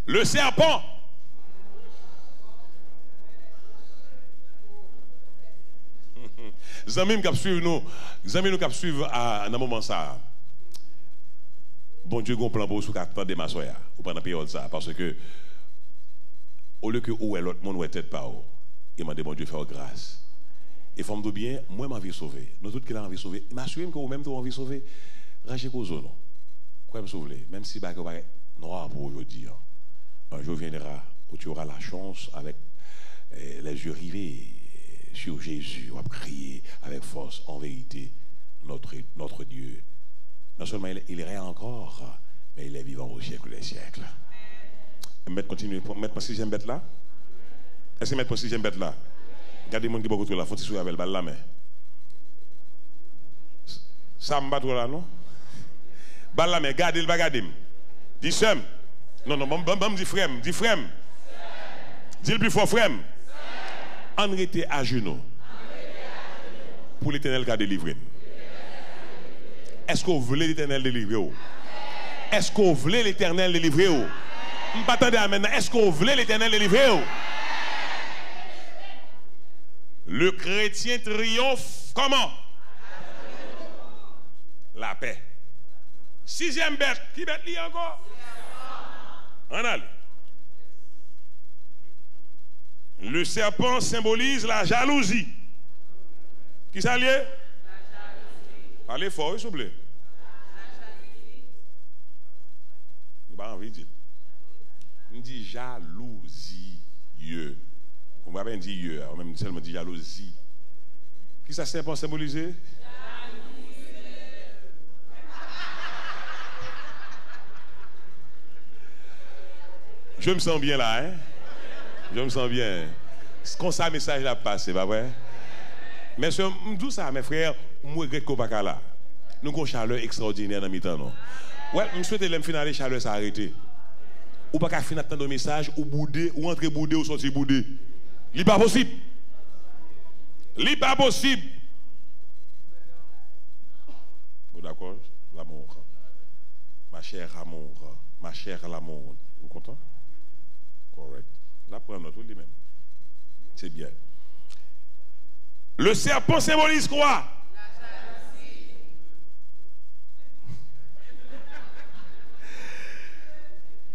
Le serpent. Les amis qui suivent à un moment ça. Bon Dieu, on plan pour vous attendre de ma soya ou pendant la période ça. Parce que, au lieu que où est l'autre monde ou est tête par où, il m'a dit, bon Dieu, faire grâce. Et femme de bien, moi, j'ai envie de sauver. Nous tous qui avons envie de sauver, je m'assure que vous-même, vous avez envie de sauver. Rangez vos zones. Quoi me sauver? Même si vous avez noir pour aujourd'hui. Un jour viendra où tu auras la chance, avec les yeux rivés sur Jésus, on va crier avec force, en vérité, notre Dieu. Non seulement il est réel encore, mais il est vivant au siècle des siècles. Mettre continue, mettre ma sixième bête là. Est-ce que mettre ma sixième bête là? Regardez les gens qui sont beaucoup là, faut-il soulever avec la main. Ça me bat trop là, non? Balle la main, gardez le bagadem. Dis sem. Non, dis frème, dis frème. Dis le plus fort, frème. En rété à genoux. Pour l'Éternel qui a délivré. Est-ce que vous voulez l'Éternel délivrer? Est-ce que vous voulez l'Éternel délivrer? Je ne m'attendais à maintenant. Est-ce qu'on voulait l'Éternel délivrer? Le chrétien triomphe comment? La paix. Sixième bête. Qui bête li encore? En allez. Le serpent symbolise la jalousie. Qui ça lié? Parlez fort, s'il vous plaît. Je n'ai pas envie de dire. On dit jalousie. On ne va pas dire on même seulement dit jalousie. Qui ça serpent symbolisé? Je me sens bien là, hein? Je me sens bien. C'est comme ça, le message là passe, c'est pas vrai? Mais je dis ça, mes frères, je regrette qu'on pas là. Nous avons une chaleur extraordinaire dans mi-temps, non? Ouais, je souhaite que le finale de chaleur s'arrête. Ou pas qu'à finir tant de messages, ou bouder, ou entrer bouder, ou sortir bouder. Ce n'est pas possible. Ce n'est pas possible. Bon, d'accord? L'amour. Ma chère amour. Ma chère l'amour. Vous content? Correct. Là, prenons notre lui-même. C'est bien. Le serpent symbolise quoi? La jalousie.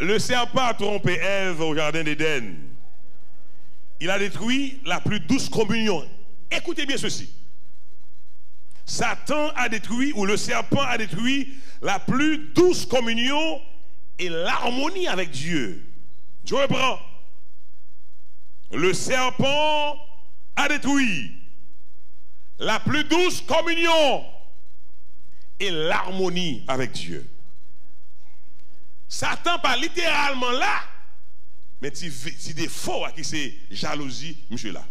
Le serpent a trompé Ève au jardin d'Éden. Il a détruit la plus douce communion. Écoutez bien ceci. Satan a détruit, ou le serpent a détruit la plus douce communion et l'harmonie avec Dieu. Je reprends. Le serpent a détruit la plus douce communion et l'harmonie avec Dieu. Satan pas littéralement là, mais si des faux qui c'est jalousie, monsieur là.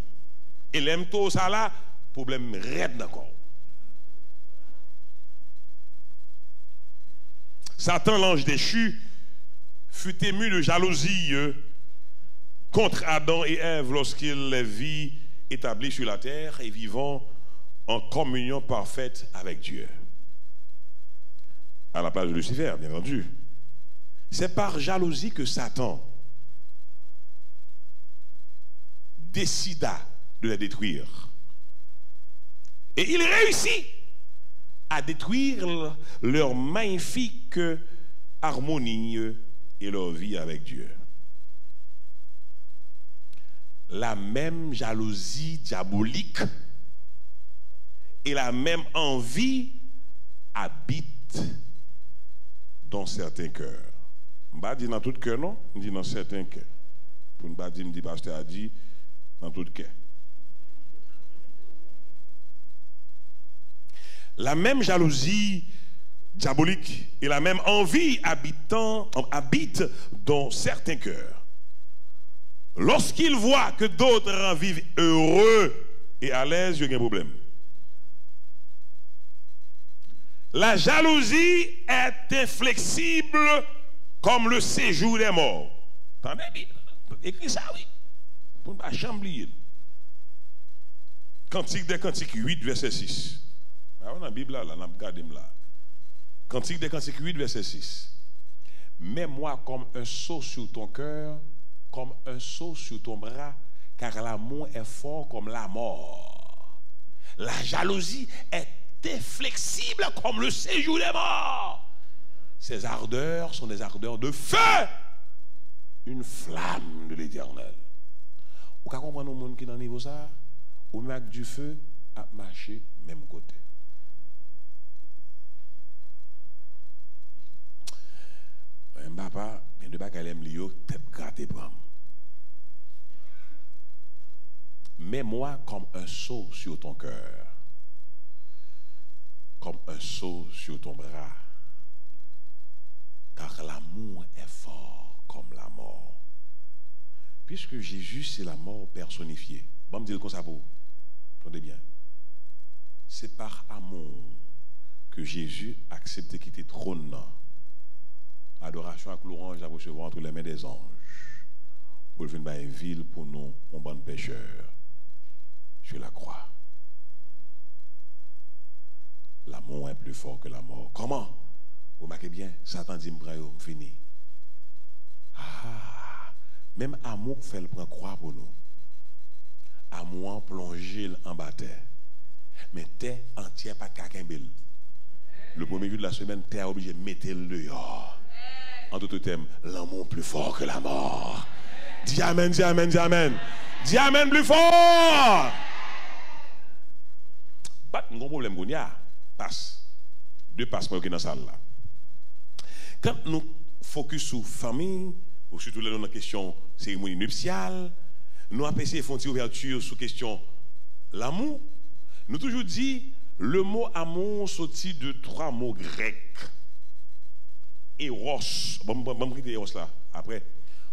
Et l'aime tout ça là, problème raide d'accord. Satan, l'ange déchu, fut ému de jalousie contre Adam et Ève lorsqu'il les vit établis sur la terre et vivant en communion parfaite avec Dieu. À la place de Lucifer, bien entendu. C'est par jalousie que Satan décida de les détruire. Et il réussit à détruire leur magnifique harmonie et leur vie avec Dieu. La même jalousie diabolique et la même envie habitent dans certains cœurs. Je ne dis pas dans tout cœur, non? Je dis dans certains cœurs. Pour ne pas dire, le pasteur a dit dans tout cœur. La même jalousie diabolique et la même envie habitent dans certains cœurs. Lorsqu'ils voient que d'autres en vivent heureux et à l'aise, il y a un problème. La jalousie est inflexible comme le séjour des morts. Attendez, écris ça, oui. Pour ne pas chambler. Cantique des Cantiques 8, verset 6. On a la Bible là, on a regardé là. Cantique des Cantiques 8, verset 6. Mets-moi comme un sceau sur ton cœur, comme un sceau sur ton bras, car l'amour est fort comme la mort. La jalousie est inflexible comme le séjour des morts. Ces ardeurs sont des ardeurs de feu, une flamme de l'Éternel. Vous comprenez comprendre le monde qui est dans le niveau ça? Au même du feu, à marcher même côté. Un papa, il y a deux bagages qui aiment lire, tête grattée pram. Mets-moi comme un sceau sur ton cœur, comme un sceau sur ton bras, car l'amour est fort comme la mort. Puisque Jésus, c'est la mort personnifiée. Bon, me dire comme ça pour vous. Attendez bien. C'est par amour que Jésus a accepté de quitter le trône. Adoration avec l'orange à recevoir entre les mains des anges. Pour venir dans une ville pour nous, on bon pécheur. Sur la croix. L'amour est plus fort que la mort. Comment? Vous marquez bien, Satan dit, me fini. Ah. Même amour fait le prendre croix pour nous. Amour plonger en bataille. Mais terre entière pas kakembel. Le premier jour de la semaine, terre obligé de mettre le dehors. En d'autres termes, l'amour plus fort que la mort. Dis amen, dis amen, dis amen. Dis amen plus fort. Pas de problème qu'on y a. Passe. Deux passes pour dans la salle là. Quand nous focus sur famille, ou surtout dans la question cérémonie nuptiale, nous avons essayé de faire une ouverture sur la question l'amour. Nous toujours dit le mot amour sorti de 3 mots grecs. Eros. Bon, Eros là. Après,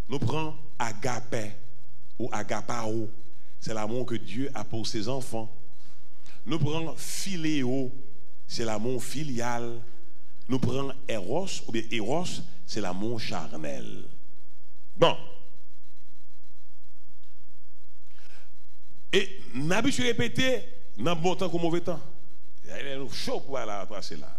nous prenons agape ou agapao. C'est l'amour que Dieu a pour ses enfants. Nous prenons philéo. C'est l'amour filial. Nous prenons Eros, ou bien Eros, c'est l'amour charnel. Bon. Et nous avons répété dans bon temps comme mauvais temps. Il est chaud pour aller passer là.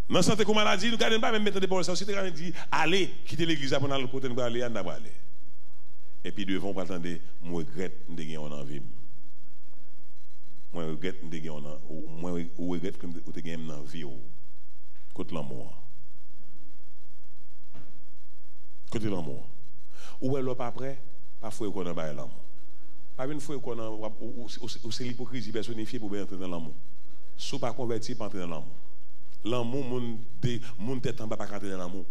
Dans la santé comme maladie, nous ne pouvons pas même mettre des paroles. Si tu as dit, allez, quitter l'église pour aller côté, nous allons aller. Et puis devant, pas attendre, moi regrette de gagner en envie. Moi regrette de gagner en envie. Moi regrette de gagner en envie. Côté l'amour. Côté l'amour. Ou est-ce pas prêt? Pas fouet qu'on a pas l'amour. Pas une fois qu'on a ou c'est l'hypocrisie personnifiée pour bien entrer dans l'amour. Si pas converti pas entrer dans l'amour. L'amour moun tête en bas pas entrer dans l'amour.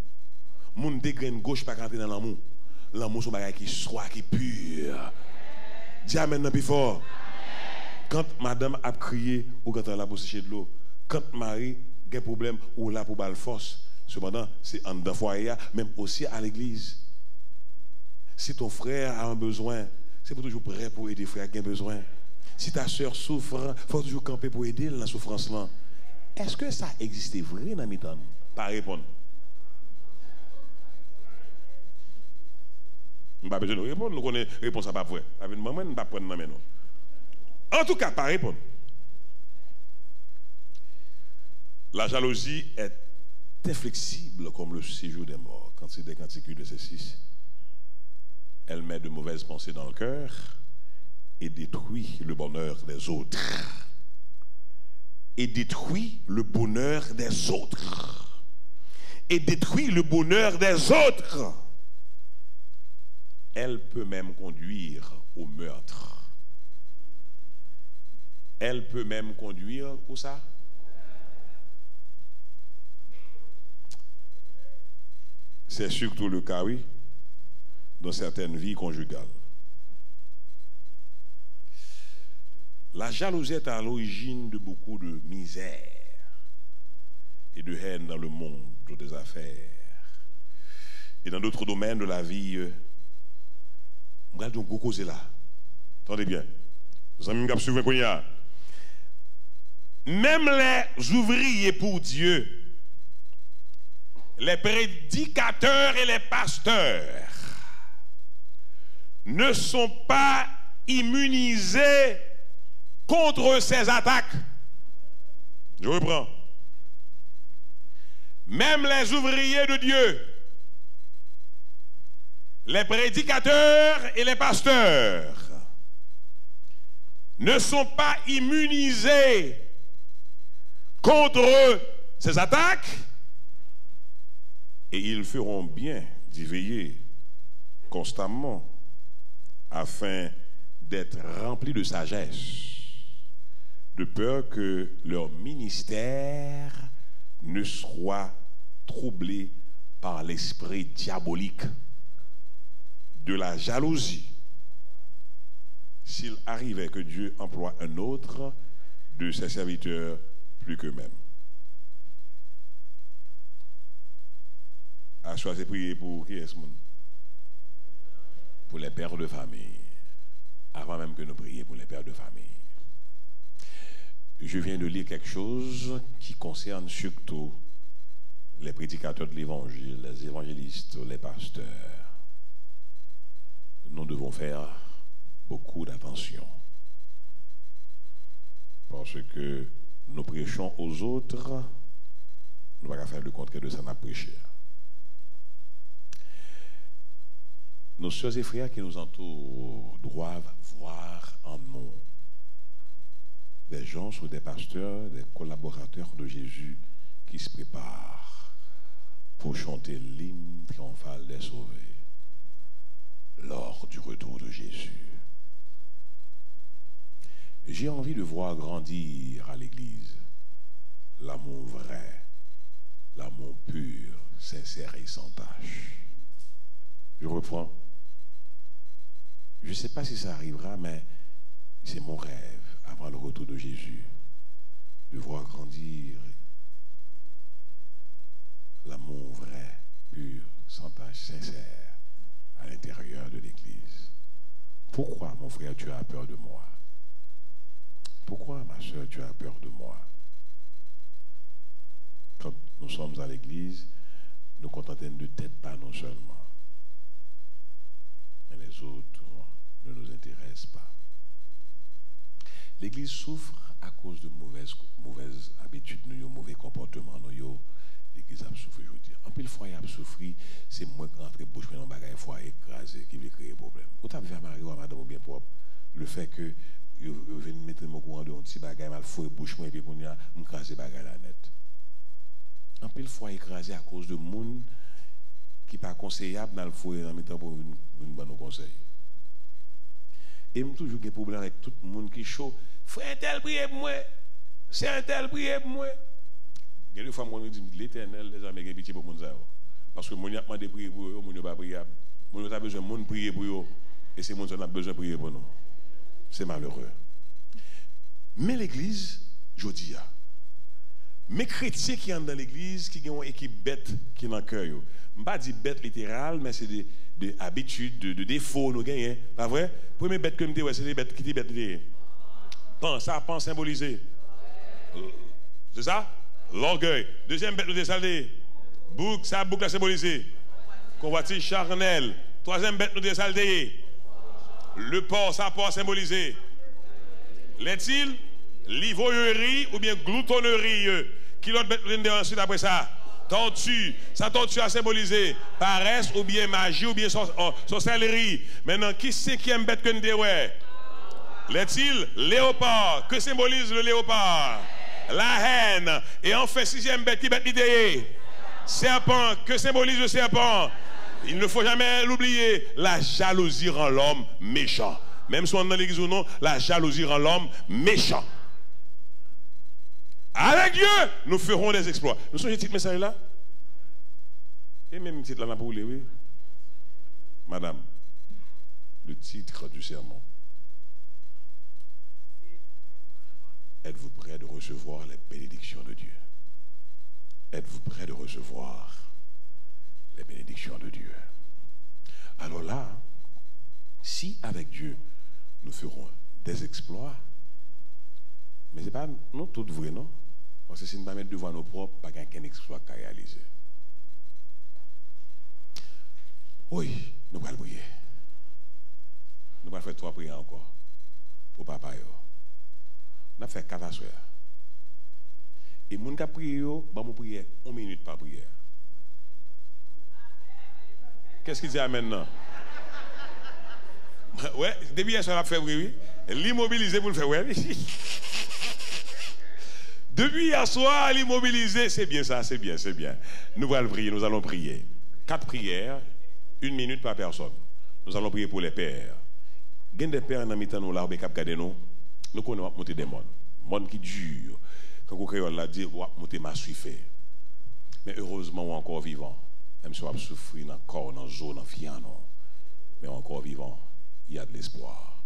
Moun dégraine gauche pas entrer dans l'amour. L'amour c'est un bagage qui soit qui pur. Dis amen plus fort. Quand madame a crié ou quand elle a pour sécher de l'eau, quand Marie a un problème ou là pour balle force, cependant c'est en dans foyer même aussi à l'église. Si ton frère a un besoin, c'est pour toujours prêt pour aider frère qui a besoin. Si ta soeur souffre, il faut toujours camper pour aider dans la souffrance là. Est-ce que ça existe vrai dans mes temps? Pas répondre. Je ne vais pas besoin de répondre, nous connaissons la réponse à pas vrai. Avec maman, nous ne pas prendre dans mes noms. En tout cas, pas répondre. La jalousie est inflexible comme le séjour des morts. Quand c'est des canticules de ces 6. Elle met de mauvaises pensées dans le cœur et détruit le bonheur des autres. Et détruit le bonheur des autres. Et détruit le bonheur des autres. Elle peut même conduire au meurtre. Elle peut même conduire où ça? C'est surtout le cas, oui, dans certaines vies conjugales. La jalousie est à l'origine de beaucoup de misère et de haine dans le monde des affaires et dans d'autres domaines de la vie. Regardez donc cause là. Attendez bien. Même les ouvriers pour Dieu, les prédicateurs et les pasteurs ne sont pas immunisés contre ces attaques. Je reprends. Même les ouvriers de Dieu, les prédicateurs et les pasteurs ne sont pas immunisés contre ces attaques et ils feront bien d'y veiller constamment afin d'être remplis de sagesse, de peur que leur ministère ne soit troublé par l'esprit diabolique de la jalousie, s'il arrivait que Dieu emploie un autre de ses serviteurs plus qu'eux-mêmes. À choisir prier pour qui est ce monde? Pour les pères de famille. Avant même que nous prions pour les pères de famille. Je viens de lire quelque chose qui concerne surtout les prédicateurs de l'évangile, les évangélistes, les pasteurs. Nous devons faire beaucoup d'attention. Parce que nous prêchons aux autres, nous ne pouvons pas faire le contraire de ça, nous prêchons. nos sœurs et frères qui nous entourent doivent voir en nous des gens ou des pasteurs, des collaborateurs de Jésus qui se préparent pour chanter l'hymne triomphal des sauvés lors du retour de Jésus. J'ai envie de voir grandir à l'Église l'amour vrai, l'amour pur, sincère et sans tache. Je reprends. Je ne sais pas si ça arrivera, mais c'est mon rêve, avant le retour de Jésus, de voir grandir l'amour vrai, pur, sans tache, sincère, à l'intérieur de l'Église. Pourquoi, mon frère, tu as peur de moi? Pourquoi, ma soeur, tu as peur de moi? Quand nous sommes à l'Église, nous contentons de tête pas non seulement, mais les autres ne nous intéressent pas. L'Église souffre à cause de mauvaises habitudes, de mauvais comportements. L'Église a souffert aujourd'hui. En plus, le foyer a souffert, c'est moi qui rentre bouche dans le bagage foyer écrasé qui veut créer un problème. Vous avez fait marier à madame bien propre. Le fait que je viens mettre mon courant de un petit bagage mal fouet bouche moi et puis qu'on a m'craser bagage la net. En plus, le foyer écrasé à cause de monde qui pas conseillable dans le foyer en mettant pour une bonne conseil. Et je toujours des problèmes avec tout le monde qui est chaud. Frère un tel prier pour moi. C'est un tel prier pour moi. Il y a des fois, on dit l'Éternel, les amis, qui pitié pour mon zéro. Parce que mon a demandé de prier pour eux, mon n'a pas prié. Mon a besoin de monde prier pour eux. Et c'est mon a besoin de prier pour nous. C'est malheureux. Mais l'Église, je dis, mes chrétiens qui sont dans l'Église, qui ont une équipe bête qui est dans le cœur. Je ne vais pas dire bête littérale, mais c'est des habitudes, de défauts, nous gagnons. Pas vrai? Première bête que nous avons, c'est des bêtes qui sont bêtes. Ça pense symbolisé. C'est ça? L'orgueil. Deuxième bête, nous avons saldé. Bouc, ça boucle à symboliser. Convoitise charnel. Troisième bête, nous avons saldé. Le porc, ça porc symbolisé. L'est-il? L'ivoyerie ou bien gloutonnerie. Qui l'autre bête ensuite après ça? Tortue. Ça tortue a symbolisé paresse ou bien magie ou bien sorcellerie. Maintenant, qui c'est qui aime bête que nous disons? L'est-il? Léopard. Que symbolise le léopard? La haine. Et enfin, sixième bête, qui bête l'idée? Serpent. Que symbolise le serpent? Il ne faut jamais l'oublier. La jalousie rend l'homme méchant. Même si on est dans l'église ou non, la jalousie rend l'homme méchant. Avec Dieu, nous ferons des exploits. Nous sommes ce petit message là? Et même titre là, pour oui. Madame, le titre du sermon. Êtes-vous prêt de recevoir les bénédictions de Dieu? Êtes-vous prêt de recevoir les bénédictions de Dieu? Alors là, si avec Dieu, nous ferons des exploits, mais ce n'est pas non, tout vrai, non? Parce que si nous ne mettons devant nos propres, pas qu'un exploit qu'à réaliser. Oui, nous allons prier. Nous allons faire 3 prières encore pour papa. On a fait 4 à soir. Et les gens qui ont prié, nous prier 1 minute par prière. Qu'est-ce qu'il dit à maintenant? Ouais, depuis hier soir, on a fait oui. L'immobiliser pour le faire, ouais. Depuis hier soir, l'immobiliser, c'est bien ça, c'est bien, c'est bien. Nous allons prier, nous allons prier. 4 prières, 1 minute par personne. Nous allons prier pour les pères. Il y a des pères dans le nous là, qui regardent nous. Nous connaissons monter des mondes. Monde qui dure. Quand vous créez là, dit, monter ma suifé. Mais heureusement, on est encore vivant. Même si on a souffert dans le corps, dans le zone, dans le fian, mais on est encore vivant. Il y a de l'espoir.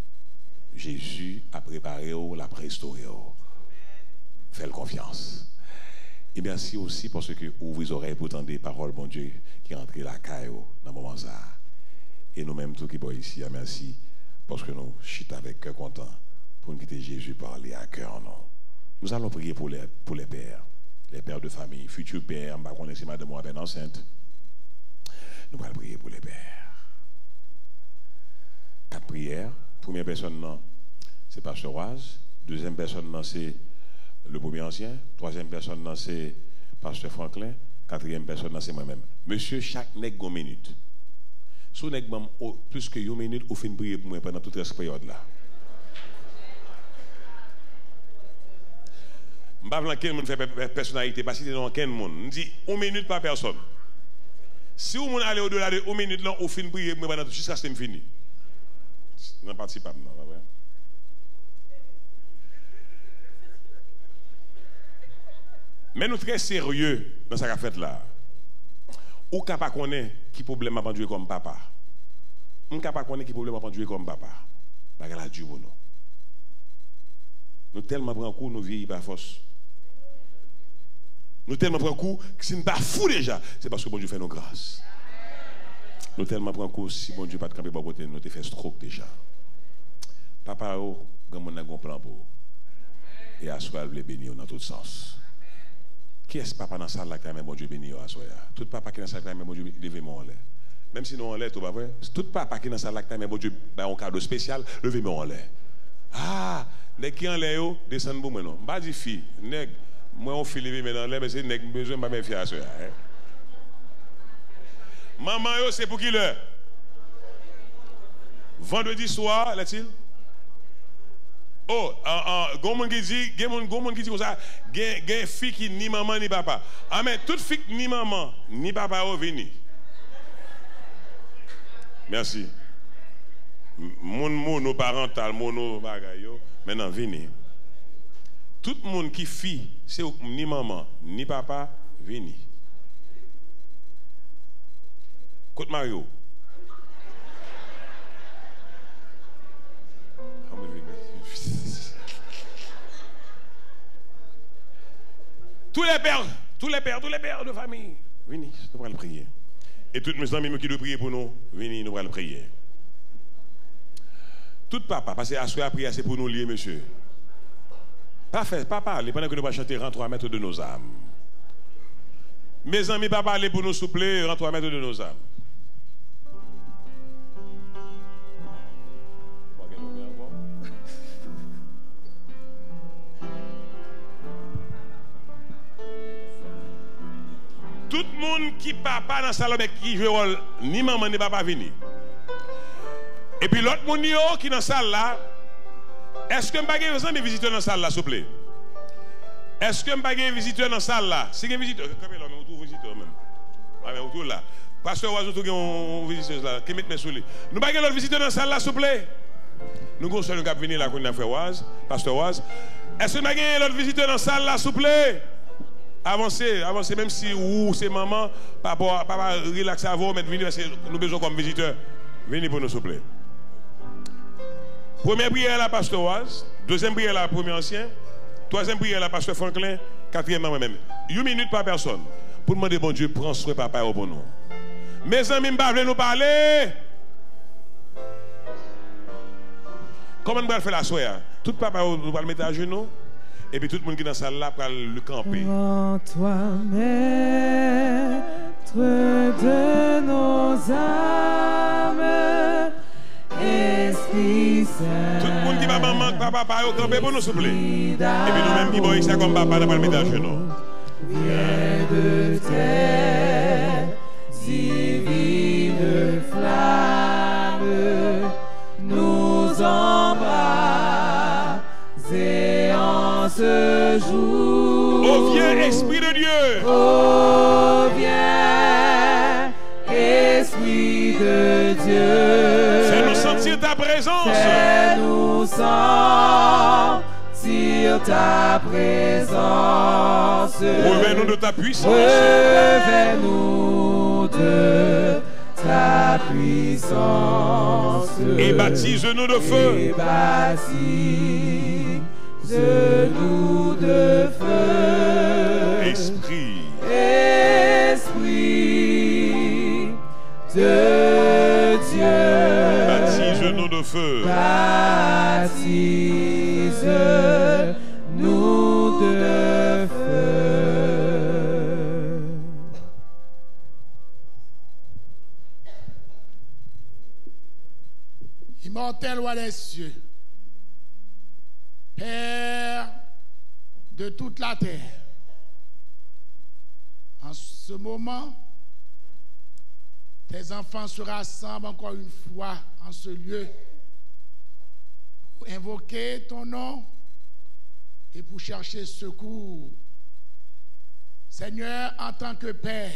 Jésus a préparé, l'a restauré. Faites confiance. Et merci aussi parce que ouvrez les oreilles pour entendre des paroles, bon Dieu, qui rentrent la caille dans le moment ça. Et nous-mêmes, tous qui sont ici, merci parce que nous chutons avec cœur content pour nous quitter Jésus parler à cœur, non. Nous allons prier pour les pères de famille, futurs pères, on va connaître madame ou enceinte. Nous allons prier pour les pères. 4 prières. Première personne, c'est Pasteur Oise. Deuxième personne, c'est le premier ancien. Troisième personne, c'est Pasteur Franklin. Quatrième personne, c'est moi-même. Monsieur, chaque nègre 1 minute. Si vous avez plus que 1 minute, vous finissez prier pour moi pendant toute cette période-là. Je ne sais pas quel monde fait personnalité, parce que c'est dans quel monde. Je dis 1 minute par personne. Si vous allez au-delà de 1 minute, là, vous finissez prier pour moi jusqu'à ce que je finisse. Je ne participe pas. Mais nous sommes très sérieux dans ce qu'on a fait là. Ou capable de connaître qui problème a Dieu comme papa. Ou capable de connaître qui problème a Dieu comme papa. Bagarre Dieu pour nous. Nous tellement prenons coup, nous vieillis par force. Nous tellement prenons coup, que si nous ne sommes pas fous déjà, c'est parce que bon Dieu fait nos grâces. Nous tellement prenons coup, si bon Dieu pas de camper pour côté, nous te fait stroke déjà. Papa, grand monde a un plan pour. Et à soi, le bénir dans tous sens. Qui est-ce papa dans la salle qui a bon Dieu béni à soi? Tout papa qui est dans la salle qui a bon Dieu levez-moi en l'air. Même si nous en l'air, tout va vrai. Tout papa qui est dans la salle qui a bon Dieu un cadeau spécial, levez-moi en l'air. Ah, nèg qui en l'air descend pour moi non. Pas dit fille, nèg moi on fait lever maintenant l'air mais c'est nèg besoin pas me faire à soi. Maman yo c'est pour qui l'heure? Vendredi soir, là-t-il? Oh, gon qui dit comme ça, gen fille qui ni maman ni papa. Ah mais toute fille ni maman ni papa au vini. Merci. Mon mono parental, mono bagayo, maintenant vini. Tout le monde qui fille, c'est ni maman ni papa vini. Côte Mario. Tous les pères de famille, venez, nous allons prier. Et toutes mes amis qui doivent prier pour nous, venez, nous allons prier. Tout papa, parce que à soi prier, c'est pour nous lier, monsieur. Parfait, papa, pendant que nous allons chanter, rentre à mètres de nos âmes. Mes amis, papa, allez pour nous soupler, rentre à mètres de nos âmes. Tout le monde qui papa dans la salle qui joue rôle, ni maman ni papa vini. Et puis l'autre monde qui dans la salle là, est-ce que m'bagay besoin de visiteurs dans la salle là, s'il vous plaît? Est-ce que m'bagay visiteurs dans la salle là? Si vous avez visiteur, comme là, on trouve visiteur même. Ah mais autour là. Pasteur Oise, tout un visiteur là, qui met mes souliers. Nous bagay l'autre visiteur dans la salle là, s'il vous plaît. Nous avons seul qui venir là, qu'on a fait Oise, Pasteur Oise. Est-ce que m'bagay l'autre visiteur dans la salle là, s'il vous plaît? Avancez, même si c'est maman, papa relaxez avant, mais venez parce que nous besoin comme visiteurs. Venez pour nous, s'il vous plaît. Première prière la pasteur Oise, deuxième prière la premier ancien, troisième prière la pasteur Franklin, quatrième moi-même. 1 minute par personne. Pour demander bon Dieu, prends soin papa pour nous. Mes amis, je nous parler. Comment nous allons faire la soirée? Tout papa, nous allons le mettre à genoux. Et puis tout le monde qui est dans la salle là pour le camper. Rends-toi maître de nos âmes, Esprit Saint. Tout le monde qui va maman, papa, au camper pour nous s'il vous plaît. Et puis nous-mêmes qui voyons ça comme papa, nous allons le mettre à genoux. Viens de terre, divine flamme, nous embrasse en ce jour. Oh viens Esprit de Dieu. Oh viens Esprit de Dieu. Fais-nous sentir ta présence. Fais-nous sentir ta présence. Revêt-nous de ta puissance. Revêt-nous de ta puissance. Et baptise-nous de feu. Et baptise-nous de feu. Esprit. Esprit de Dieu. Baptise-nous de feu. Baptise-nous de feu. Immortel roi des cieux, Père de toute la terre, en ce moment, tes enfants se rassemblent encore une fois en ce lieu pour invoquer ton nom et pour chercher secours. Seigneur, en tant que Père,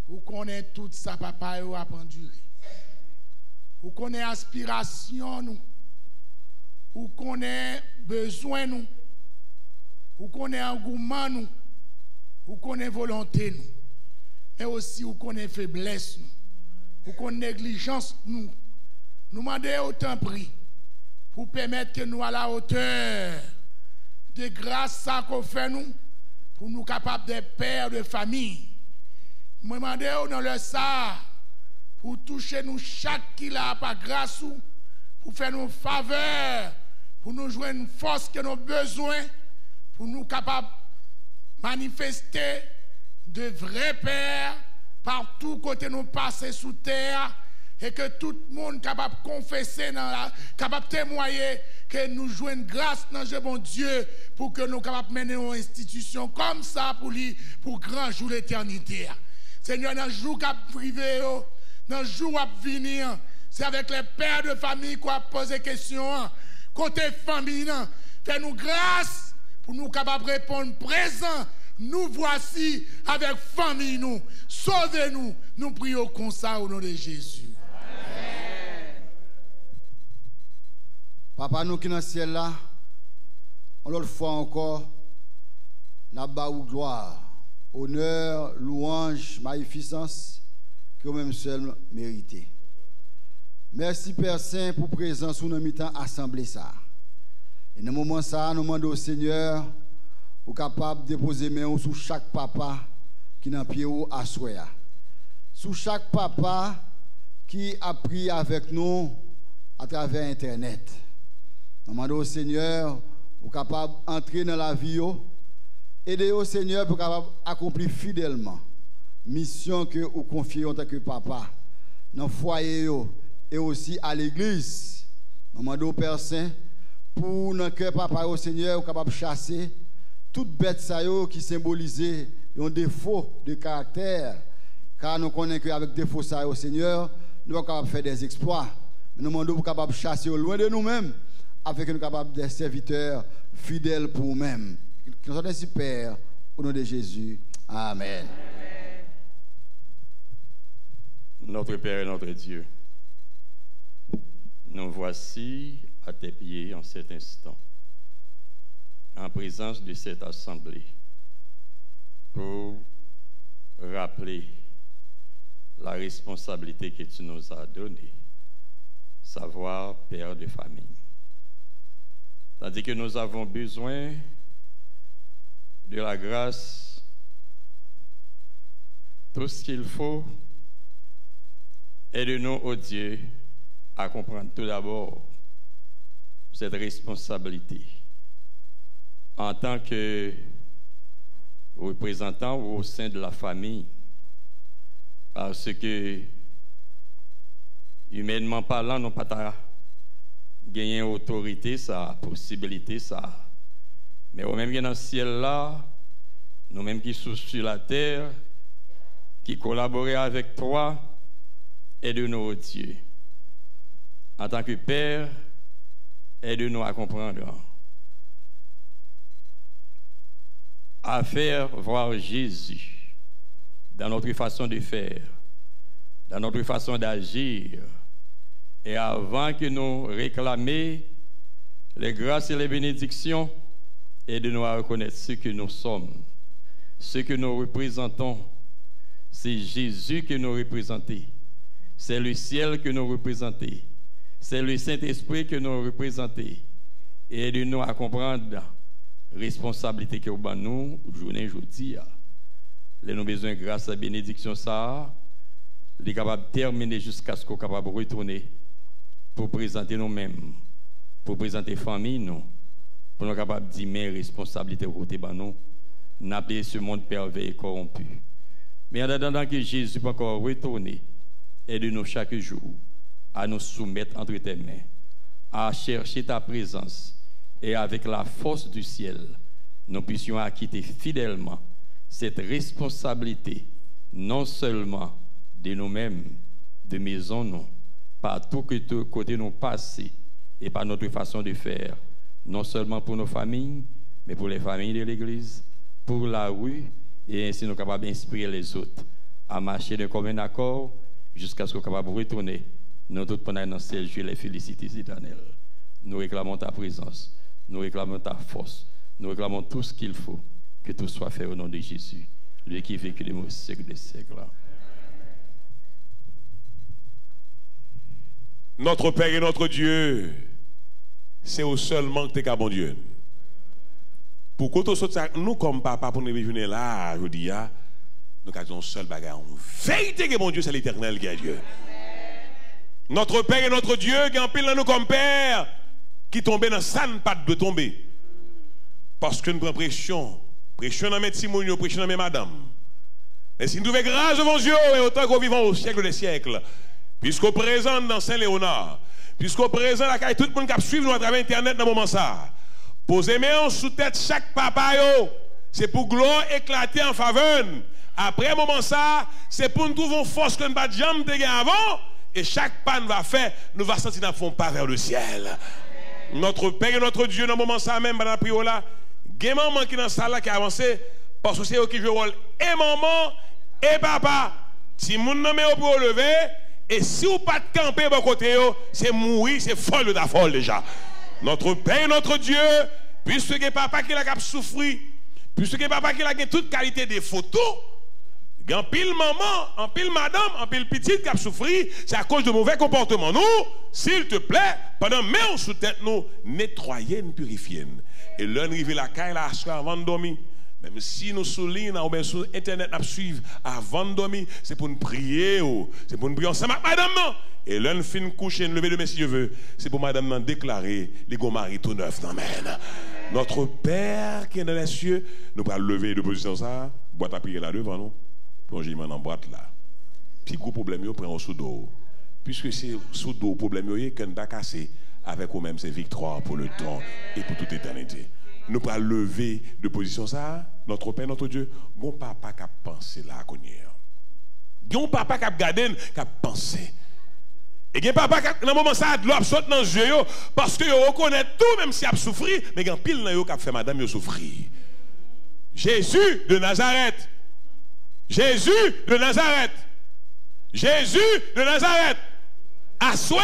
vous connaissez tout ça, papa, et vous a penduré. Vous connaissez aspiration, nous. Vous connaissez besoin, nous. Vous connaissez engouement, nous. Vous connaissez volonté, nous. Mais aussi, vous connaissez faiblesse, nous. Vous connaissez négligence, nous. Nous demandons autant prix pour permettre que nous à la hauteur de grâce à qu'on fait nous, pour nous capables d'être pères de famille. Nous demandons dans le ça pour toucher nous chaque qui l'a par grâce pour faire nos faveurs, pour nous jouer une force que nous avons besoin, pour nous capables de manifester de vrais pères partout côté nous passer sous terre et que tout le monde capable de confesser, capable de témoigner que nous jouons une grâce dans le bon Dieu pour que nous capables de mener une institution comme ça pour grand jour l'éternité. Seigneur, dans le jour qui a privé, dans le jour qui va venir, c'est avec les pères de famille qu'on va poser questions. Côté famille, fais-nous grâce pour nous capables de répondre présent. Nous voici avec famille, nous. Sauvez-nous. Nous prions comme ça au nom de Jésus. Amen. Papa, nous qui dans le ciel là, on l'autre fois encore, n'a pas ou gloire, honneur, louange, magnificence, que vous-même seul méritez. Merci Père Saint pour présence sous nos mi-temps assemblée ça. Et dans le moment ça, nous demandons au Seigneur ou capable de déposer main sur chaque papa qui n'a pied ou à souhait. Sur chaque papa qui a pris avec nous à travers Internet. Nous demandons au Seigneur ou capable d'entrer dans la vie, aider au Seigneur pour capable accomplir fidèlement mission que vous confiez en tant que papa dans le foyer et aussi à l'église. Nous demandons au Père Saint pour notre cœur papa au Seigneur capable de chasser toute bête qui symbolisait un défaut de caractère, car nous connaissons qu'avec défaut ça au Seigneur, nous sommes capables de faire des exploits. Nous demandons capables de chasser au loin de nous-mêmes, afin que nous soyons capables d'être serviteurs fidèles pour nous-mêmes. Que nous soyons ainsi, Père, au nom de Jésus. Amen. Notre Père et notre Dieu, nous voici à tes pieds en cet instant, en présence de cette assemblée, pour rappeler la responsabilité que tu nous as donnée, savoir père de famille. Tandis que nous avons besoin de la grâce, tout ce qu'il faut, aide-nous, ô Dieu, à comprendre tout d'abord cette responsabilité en tant que représentant au sein de la famille, parce que humainement parlant, nous n'avons pas gagné autorité, ça, possibilité, ça. Mais au même dans le ciel là, nous-mêmes qui sommes sur la terre, qui collaborons avec toi, aide-nous, Dieu. En tant que Père, aide-nous à comprendre, à faire voir Jésus dans notre façon de faire, dans notre façon d'agir. Et avant que nous réclamions les grâces et les bénédictions, aide-nous à reconnaître ce que nous sommes, ce que nous représentons. C'est Jésus que nous représentons. C'est le ciel que nous représentons. C'est le Saint-Esprit que nous représentons. Et aide-nous à comprendre la responsabilité que nous avons journée aujourd'hui. Nous avons besoin de grâce à la bénédiction, ça. Nous sommes capables de terminer jusqu'à ce qu'on soit capable de retourner pour présenter nous-mêmes, pour présenter la famille, nous, pour nous capables de dire mes responsabilités côté de nous, n'appeler ce monde pervers et corrompu. Mais en attendant que Jésus peut encore retourner, aide-nous chaque jour à nous soumettre entre tes mains, à chercher ta présence et avec la force du ciel, nous puissions acquitter fidèlement cette responsabilité, non seulement de nous-mêmes, de maison, nous, par tout côté nous passer et par notre façon de faire, non seulement pour nos familles, mais pour les familles de l'Église, pour la rue, et ainsi nous sommes capables d'inspirer les autres à marcher de commun accord jusqu'à ce qu'on soit capable de retourner. Nous tous pendant dans ce jour les félicités éternelles. Nous réclamons ta présence, nous réclamons ta force, nous réclamons tout ce qu'il faut, que tout soit fait au nom de Jésus, lui qui vécu les siècles des siècles. Notre Père et notre Dieu, c'est au seulement que tu es bon Dieu. Pour que nous, comme papa, pour nous venir là, je dis, nous avons un seul bagage. En vérité, que mon Dieu, c'est l'Éternel qui est Dieu. Notre Père et notre Dieu, qui en pile dans nous comme Père, qui tombait dans ça, ne pas de tomber. Parce que nous prenons pression dans mes petits mounions, pression dans mes madames. Et si nous devons grâce devant Dieu, et autant qu'on vivons au siècle des siècles, puisqu'au présent dans Saint-Léonard, puisqu'au présent, la tout le monde qui suit nous à travers Internet dans le moment ça, posez main sous tête chaque papa, c'est pour gloire éclater en faveur. Après le moment ça, c'est pour nous trouver une force que nous n'avons jamais de avant. Et chaque pas nous va faire, nous va sentir nous font pas vers le ciel. Notre Père et notre Dieu, dans le moment ça même, dans la prière là, il y a maman qui est dans la salle qui a avancé, parce que c'est eux qui jouent le rôle et maman et papa. Si vous ne pour lever, et si vous pas de camper de côté, c'est mourir, c'est folle de ta folle déjà. Notre Père et notre Dieu, puisque papa qui a souffert, puisque papa qui a toute qualité des photos, en pile maman, en pile madame, en pile petite qui a souffert, c'est à cause de mauvais comportement. Nous, s'il te plaît, pendant main sous tête nous, nettoyer, nous purifier. Et l'un arrive la caille là avant de dormir. Même si nous soulignons ou bien sur internet nous suivre avant de dormir, c'est pour nous prier, c'est pour nous prier ensemble avec madame non. Et l'un fin coucher, lever de mes si je veux, c'est pour madame non déclarer les gros mari tout neuf. Amen. Notre Père qui est dans les cieux, nous allons lever de position ça, boîte à prier là devant nous. Plongez dans la boîte là. Puis gros problème yo prend au sous dos. Puisque c'est sous dos problème yo qu'on va casser avec au même c'est victoire pour le temps et pour toute éternité. Nous pas lever de position ça, notre Père notre Dieu, bon papa qui a pensé là connaître. Bon papa qui a gardé qui a pensé. Et gen papa qui dans moment ça de l'eau saute dans yeux parce que yo reconnaît tout même si a souffrir, mais gen pile dans yo qui a fait madame yo souffrir. Jésus de Nazareth. Jésus de Nazareth. Jésus de Nazareth. À soi,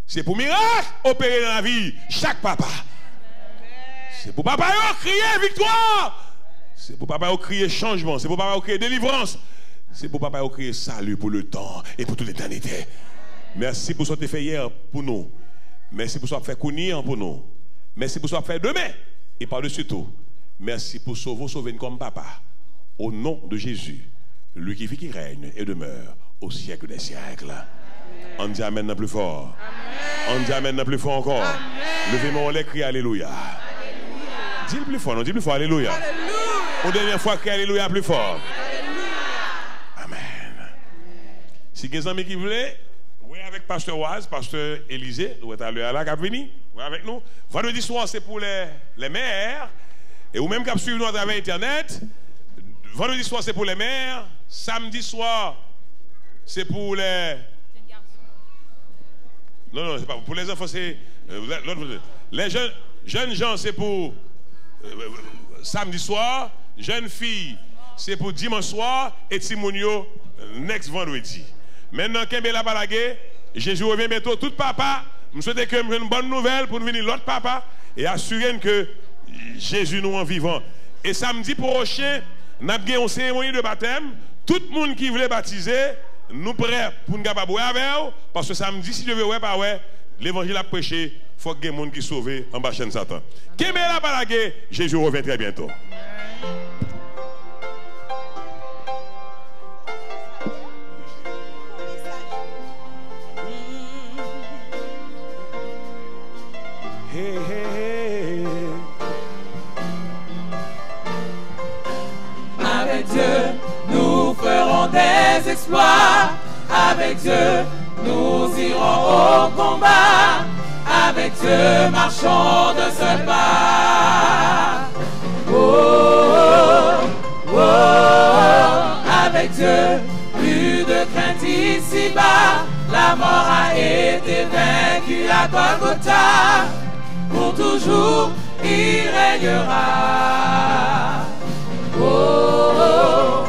c'est pour miracle opérer dans la vie chaque papa. C'est pour papa crier victoire. C'est pour papa crier changement. C'est pour papa crier délivrance. C'est pour papa crier salut pour le temps et pour toute l'éternité. Merci pour ce que tu as fait hier pour nous. Merci pour ce que tu as fait connaître pour nous. Merci pour ce que tu as fait demain. Et par-dessus tout, merci pour sauver comme papa. Au nom de Jésus, lui qui vit, qui règne et demeure au siècle des siècles. On dit amen le plus fort. Amen. On dit amen le plus fort encore. Levez-moi les cris alléluia. Dis le plus fort, non, dis plus fort alléluia. Une dernière fois, crie alléluia plus fort. Alléluia. Amen. Si vous avez des amis qui voulaient, oui, avec Pasteur Oise, Pasteur Élisée, nous sommes là, qui a venu, avec nous. Vendredi soir, c'est pour les mères. Et ou même qui suivent nous à travers Internet. Vendredi soir, c'est pour les mères. Samedi soir, c'est pour les... Non, c'est pas pour les enfants, c'est... les jeunes gens, c'est pour samedi soir. Jeunes filles, c'est pour dimanche soir. Et Timonio, next vendredi. Maintenant, Kembela Balagé, Jésus revient bientôt. Tout papa, je souhaite que j'ai une bonne nouvelle pour venir l'autre papa et assurer que Jésus nous en vivant. Et samedi prochain, nous avons une cérémonie de baptême. Tout le monde qui voulait baptiser, nous prêts pour nous boire avec eux. Parce que samedi, si je veux pas l'évangile a prêché, il faut que les gens qui sauvent en bas de Satan. Kembela Balagé, Jésus revient très bientôt. Hey, hey, hey. Avec Dieu, nous ferons des exploits. Avec Dieu, nous irons au combat. Avec Dieu, marchons de seul pas. Oh, oh, oh. Avec Dieu, plus de ici-bas, la mort a été vaincue à Golgotha. Pour toujours, il régnera. Oh, oh, oh.